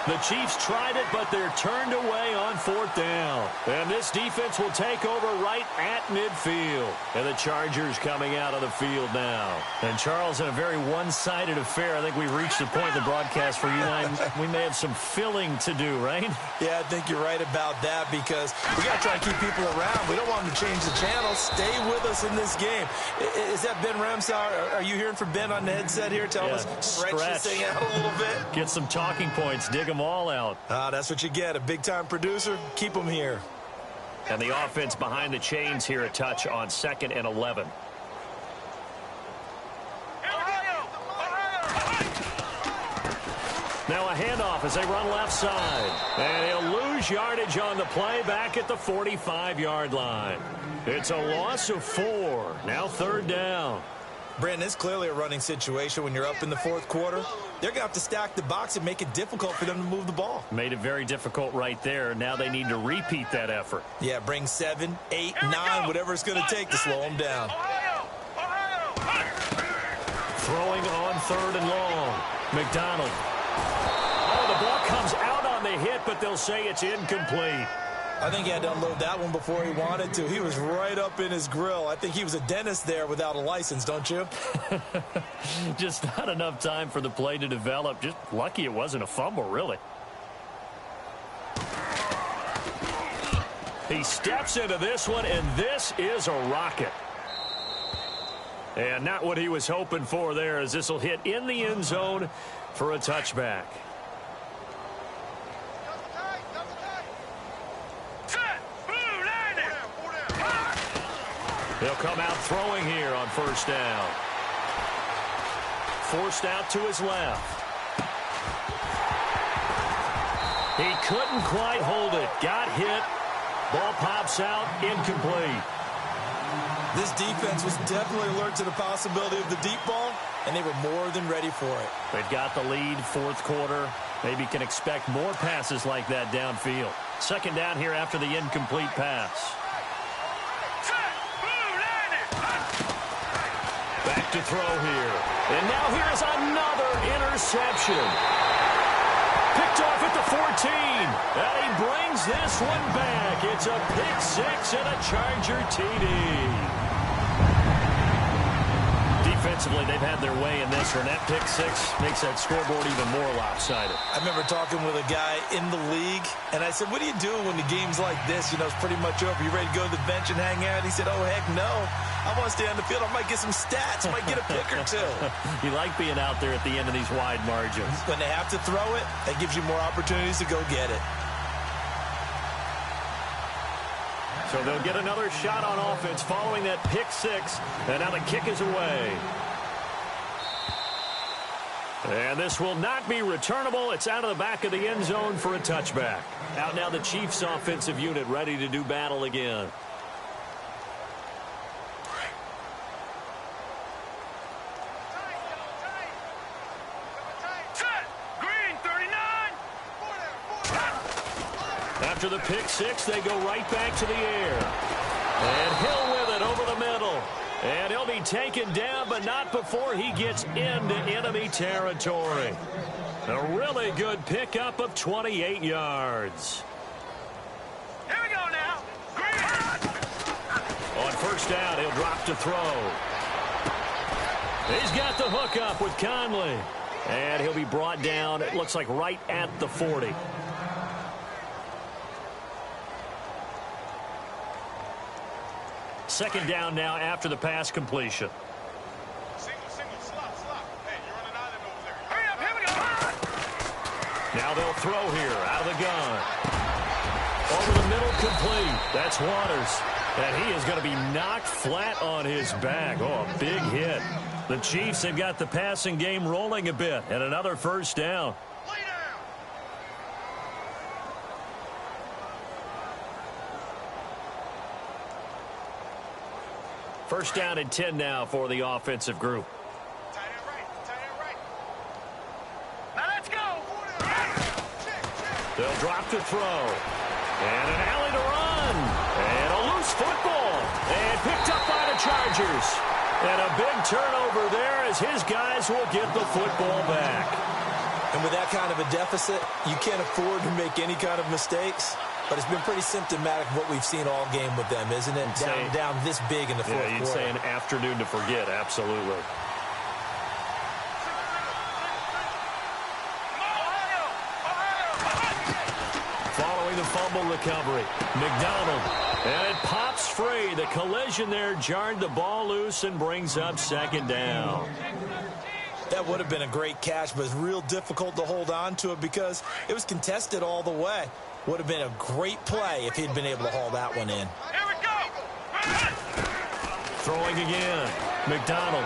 The Chiefs tried it, but they're turned away on 4th down. And this defense will take over right at midfield. And the Chargers coming out of the field now. And Charles, in a very one-sided affair, I think we've reached the point in the broadcast where you and I, we may have some filling to do, right? Yeah, I think you're right about that because we got to try to keep people around. We don't want them to change the channel. Stay with us in this game. Is that Ben Ramsauer? Are you hearing from Ben on the headset here? Tell us, stretch this thing out a little bit. Get some talking points. Dig them all out. That's what you get. A big-time producer. Keep them here. And the offense behind the chains here a touch on 2nd and 11. Now a handoff as they run left side. And he'll lose yardage on the play back at the 45-yard line. It's a loss of 4. Now 3rd down. Brandon, it's clearly a running situation when you're up in the 4th quarter. They're going to have to stack the box and make it difficult for them to move the ball. Made it very difficult right there. Now they need to repeat that effort. Yeah, bring 7, 8, 9, whatever it's going to take to slow them down. Throwing on 3rd and long. McDonald. Oh, the ball comes out on the hit, but they'll say it's incomplete. I think he had to unload that one before he wanted to. He was right up in his grill. I think he was a dentist there without a license, don't you? Just not enough time for the play to develop. Just lucky it wasn't a fumble, really. He steps into this one, and this is a rocket. And not what he was hoping for there, as this will hit in the end zone for a touchback. He'll come out throwing here on 1st down. Forced out to his left. He couldn't quite hold it. Got hit. Ball pops out. Incomplete. This defense was definitely alert to the possibility of the deep ball, and they were more than ready for it. They've got the lead, 4th quarter. Maybe can expect more passes like that downfield. 2nd down here after the incomplete pass. Back to throw here. And now here's another interception. Picked off at the 14. And he brings this one back. It's a pick 6 and a Charger TD. Defensively, they've had their way in this one. That pick 6 makes that scoreboard even more lopsided. I remember talking with a guy in the league, and I said, what do you do when the game's like this? You know, it's pretty much over. You ready to go to the bench and hang out? He said, oh, heck no. I want to stay on the field. I might get some stats. I might get a pick or two. You like being out there at the end of these wide margins. When they have to throw it, that gives you more opportunities to go get it. So they'll get another shot on offense following that pick 6. And now the kick is away. And this will not be returnable. It's out of the back of the end zone for a touchback. Out now the Chiefs offensive unit ready to do battle again. After the pick 6, they go right back to the air. And Hill with it over the middle. And he'll be taken down, but not before he gets into enemy territory. A really good pickup of 28 yards. Here we go now. On 1st down, he'll drop to throw. He's got the hook up with Conley. And he'll be brought down, it looks like right at the 40. Second down now after the pass completion. Single, slot. Hey, you're on an island over there. Hurry up, here we go. Now they'll throw here out of the gun. Over the middle, complete. That's Waters. And he is going to be knocked flat on his back. Oh, a big hit. The Chiefs have got the passing game rolling a bit. And another 1st down. First down and 10 now for the offensive group. Tight end right. Now let's go. They'll drop to throw. And an alley to run. And a loose football. And picked up by the Chargers. And a big turnover there as his guys will get the football back. And with that kind of a deficit, you can't afford to make any kind of mistakes. But it's been pretty symptomatic of what we've seen all game with them, isn't it? Down this big in the fourth quarter. Yeah, you'd say an afternoon to forget, absolutely. Following the fumble recovery, McDonald. And it pops free. The collision there jarred the ball loose and brings up second down. That would have been a great catch, but it's real difficult to hold on to it because it was contested all the way. Would have been a great play if he'd been able to haul that one in. Here we go. Throwing again. McDonald.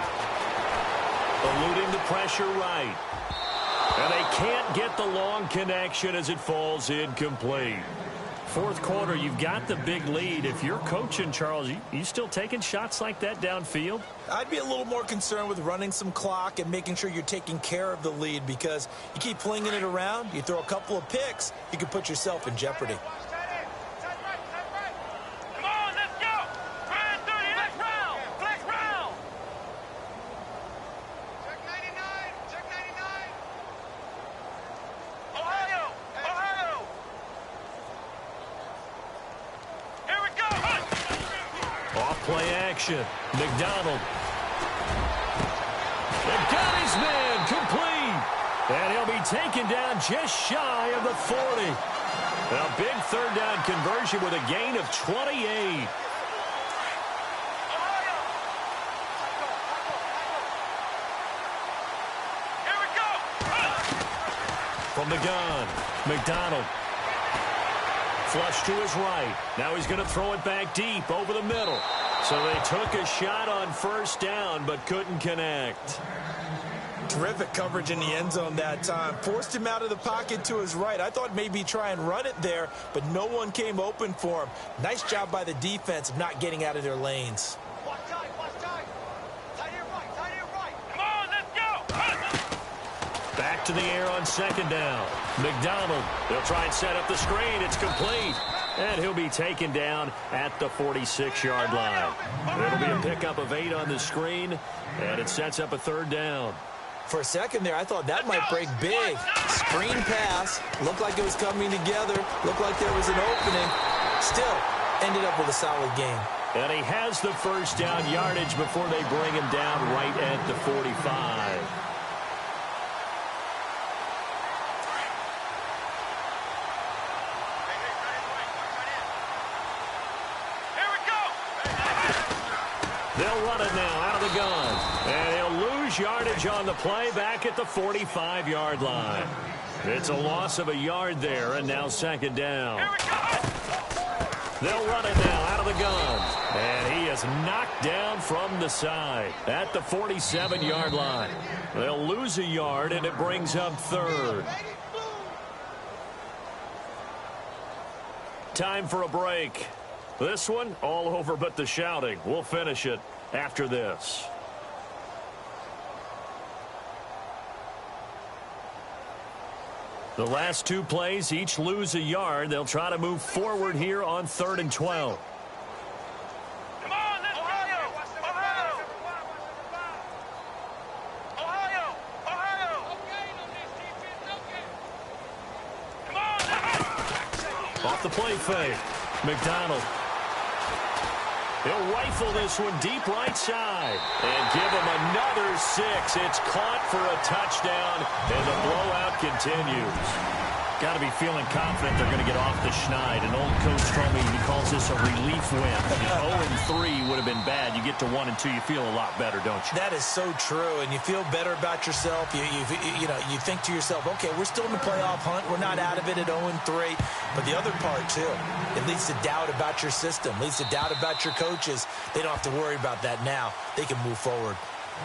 Eluding the pressure right. And they can't get the long connection as it falls incomplete. Fourth quarter, you've got the big lead. If you're coaching, Charles, you still taking shots like that downfield? I'd be a little more concerned with running some clock and making sure you're taking care of the lead because you keep flinging it around, you throw a couple of picks, you can put yourself in jeopardy. Come on, let's go. 30, next round. Flex round. Check 99. Check 99. Ohio. Ohio. Here we go. Off play action. McDonald. They've got his man complete. And he'll be taken down just shy of the 40. A big third down conversion with a gain of 28. Here we go. From the gun, McDonald. Flush to his right. Now he's going to throw it back deep over the middle. So they took a shot on first down but couldn't connect. Terrific coverage in the end zone that time. Forced him out of the pocket to his right. I thought maybe try and run it there, but no one came open for him. Nice job by the defense of not getting out of their lanes. Watch tight, watch tight. Tight here right, tight here right. Come on, let's go. Back to the air on second down. McDonald. They'll try and set up the screen. It's complete. And he'll be taken down at the 46-yard line. It'll be a pickup of 8 on the screen, and it sets up a third down. For a second there, I thought that might break big. Screen pass. Looked like it was coming together. Looked like there was an opening. Still, ended up with a solid game. And he has the first down yardage before they bring him down right at the 45. They'll run it now out of the gun. And he'll lose yardage on the play back at the 45-yard line. It's a loss of a yard there, and now second down. They'll run it now out of the gun. And he is knocked down from the side at the 47-yard line. They'll lose a yard, and it brings up third. Time for a break. This one, all over but the shouting. We'll finish it after this. The last two plays each lose a yard. They'll try to move forward here on 3rd and 12. Come on, let's Ohio. Ohio. Ohio. Ohio. Come on, let's Off the play fake. McDonald. He'll rifle this one deep right side and give him another 6. It's caught for a touchdown, and the blowout continues. Got to be feeling confident they're going to get off the schneid. An old coach told me he calls this a relief win. 0-3 would have been bad. You get to 1-2, you feel a lot better, don't you? That is so true, and you feel better about yourself. You think to yourself, okay, we're still in the playoff hunt. We're not out of it at 0-3. But the other part, too, it leads to doubt about your system, leads to doubt about your coaches. They don't have to worry about that now. They can move forward.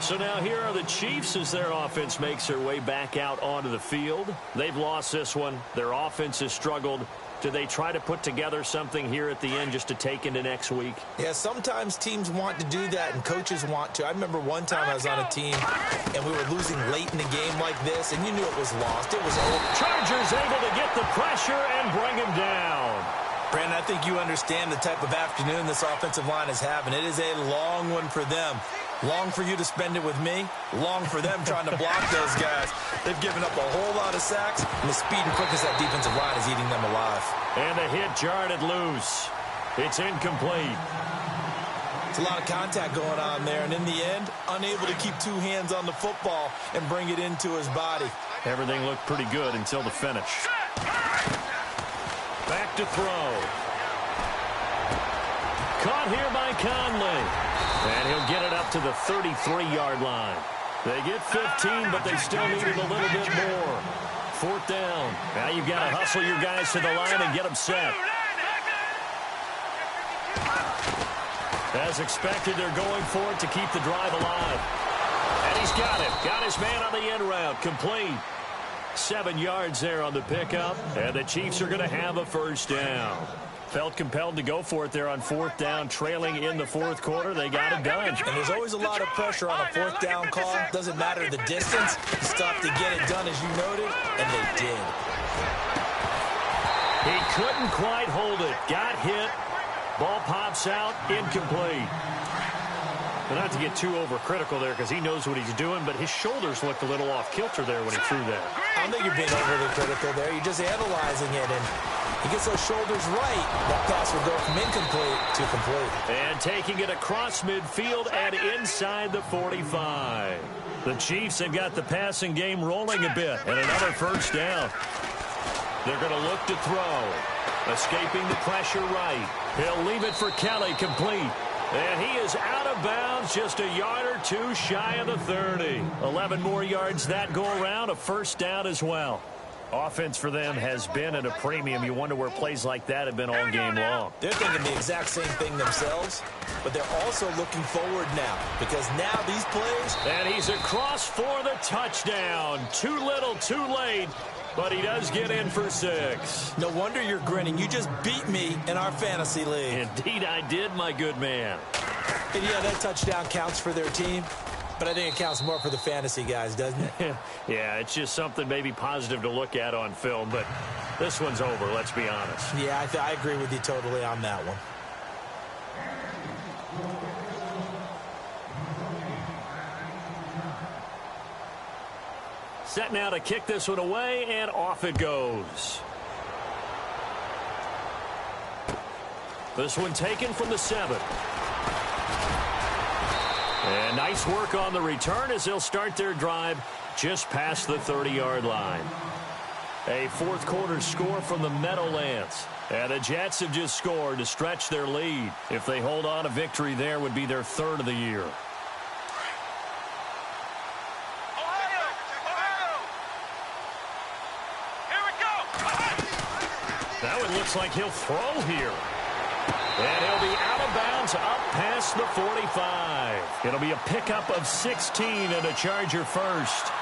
So now here are the Chiefs as their offense makes their way back out onto the field. They've lost this one. Their offense has struggled. Do they try to put together something here at the end just to take into next week? Yeah, sometimes teams want to do that and coaches want to. I remember one time I was on a team and we were losing late in the game like this, and you knew it was lost. It was over. Chargers able to get the pressure and bring him down. Brandon, I think you understand the type of afternoon this offensive line is having. It is a long one for them. Long for you to spend it with me. Long for them trying to block those guys. They've given up a whole lot of sacks, and the speed and quickness of that defensive line is eating them alive. And the hit jarred it loose. It's incomplete. It's a lot of contact going on there, and in the end, unable to keep two hands on the football and bring it into his body. Everything looked pretty good until the finish. Back to throw. Caught here by Conley. And he'll get it up to the 33-yard line. They get 15, but they still needed a little bit more. Fourth down. Now you've got to hustle your guys to the line and get them set. As expected, they're going for it to keep the drive alive. And he's got it. Got his man on the end route. Complete. 7 yards there on the pickup. And the Chiefs are going to have a first down. Felt compelled to go for it there on fourth down, trailing in the fourth quarter. They got it done. And there's always a lot of pressure on a fourth down call. Doesn't matter the distance. You stop to get it done, as you noted, and they did. He couldn't quite hold it. Got hit. Ball pops out. Incomplete. But not to get too overcritical there because he knows what he's doing, but his shoulders looked a little off kilter there when he threw that. I don't think you're being overly critical there. You're just analyzing it, and he gets those shoulders right. That pass will go from incomplete to complete. And taking it across midfield and inside the 45. The Chiefs have got the passing game rolling a bit, and another first down. They're going to look to throw. Escaping the pressure right. He'll leave it for Kelly, complete. And he is out of bounds, just a yard or two shy of the 30. 11 more yards that go around, a first down as well. Offense for them has been at a premium. You wonder where plays like that have been all game long. They're thinking the exact same thing themselves, but they're also looking forward now because now these plays. And he's across for the touchdown. Too little, too late. But he does get in for 6. No wonder you're grinning. You just beat me in our fantasy league. Indeed I did, my good man. And yeah, that touchdown counts for their team, but I think it counts more for the fantasy guys, doesn't it? Yeah, it's just something maybe positive to look at on film, but this one's over, let's be honest. Yeah, I agree with you totally on that one. Set now to kick this one away, and off it goes. This one taken from the 7. And nice work on the return as they'll start their drive just past the 30-yard line. A fourth quarter score from the Meadowlands. And the Jets have just scored to stretch their lead. If they hold on, a victory there would be their 3rd of the year. That one looks like he'll throw here. And he'll be out of bounds up past the 45. It'll be a pickup of 16 and a Charger first.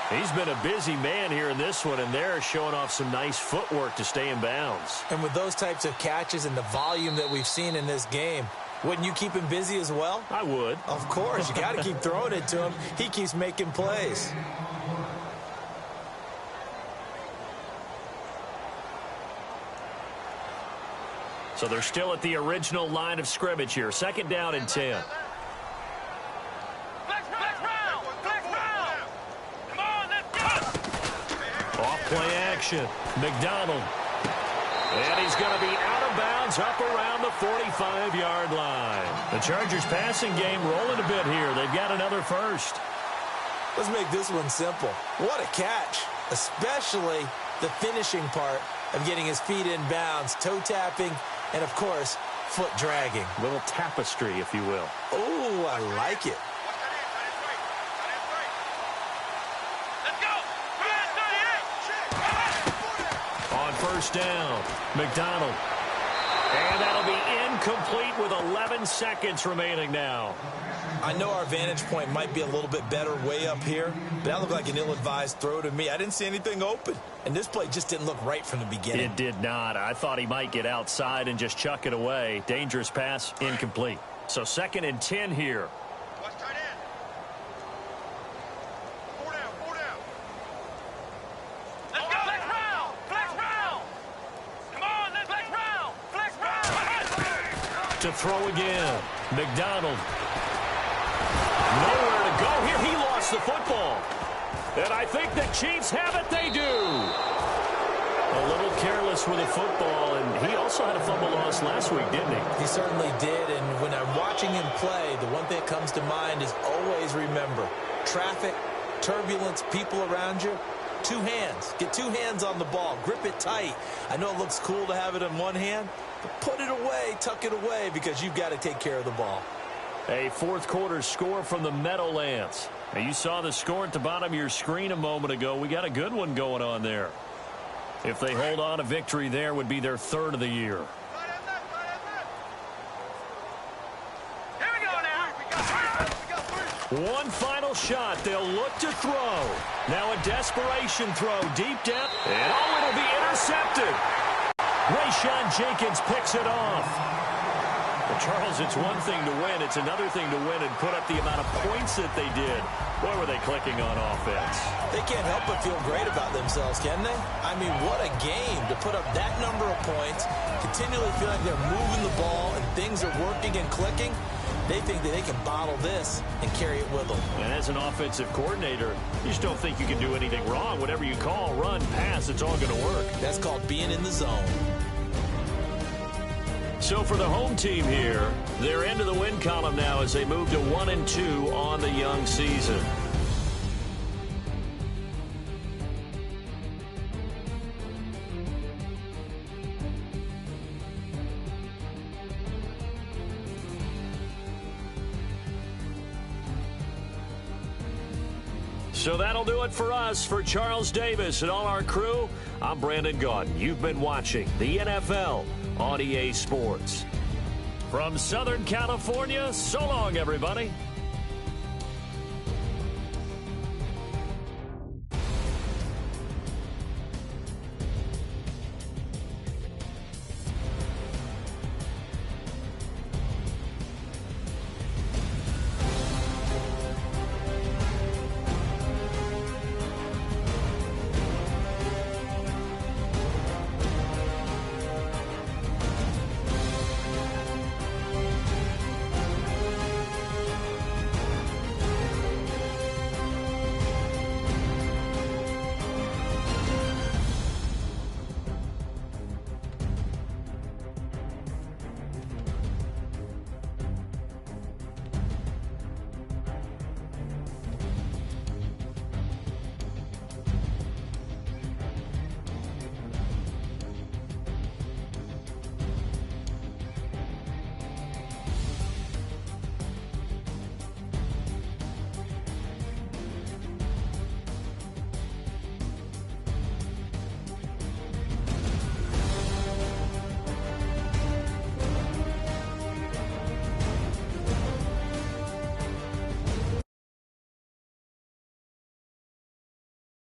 He's been a busy man here in this one, and they're showing off some nice footwork to stay in bounds. And with those types of catches and the volume that we've seen in this game, wouldn't you keep him busy as well? I would. Of course. You got to keep throwing it to him. He keeps making plays. So they're still at the original line of scrimmage here. 2nd down and 10. Off play action. McDonald. And he's going to be out of bounds up around the 45-yard line. The Chargers passing game rolling a bit here. They've got another first. Let's make this one simple. What a catch, especially the finishing part of getting his feet in bounds, toe tapping, and, of course, foot dragging. Little tapestry, if you will. Oh, I like it. On first down, McDonald. And that'll be incomplete with 11 seconds remaining now. I know our vantage point might be a little bit better way up here, but that looked like an ill-advised throw to me. I didn't see anything open, and this play just didn't look right from the beginning. It did not. I thought he might get outside and just chuck it away. Dangerous pass, incomplete. So 2nd and 10 here. Watch tight end. 4 down, 4 down. Let's go. Flex round. Flex round. Come on, let's flex round. Flex round. To throw again. McDonald. lost the football. And I think the Chiefs have it. They do. A little careless with the football, and he also had a fumble loss last week, didn't he? He certainly did, and when I'm watching him play, the one thing that comes to mind is always remember, traffic, turbulence, people around you, two hands. Get two hands on the ball. Grip it tight. I know it looks cool to have it in one hand, but put it away, tuck it away, because you've got to take care of the ball. A fourth quarter score from the Meadowlands. Now, you saw the score at the bottom of your screen a moment ago. We got a good one going on there. If they hold on, a victory there would be their third of the year. Here we go now. One final shot. They'll look to throw. Now a desperation throw deep down. And it'll be intercepted. Rayshawn Jenkins picks it off. Well, Charles, it's one thing to win. It's another thing to win and put up the amount of points that they did. Boy, were they clicking on offense. They can't help but feel great about themselves, can they? I mean, what a game to put up that number of points, continually feel like they're moving the ball and things are working and clicking. They think that they can bottle this and carry it with them. And as an offensive coordinator, you just don't think you can do anything wrong. Whatever you call, run, pass, it's all going to work. That's called being in the zone. So for the home team here, they're into the win column now as they move to 1-2 on the young season. So that'll do it for us. For Charles Davis and all our crew, I'm Brandon Gaudin. You've been watching the NFL on EA Sports. From Southern California, so long, everybody.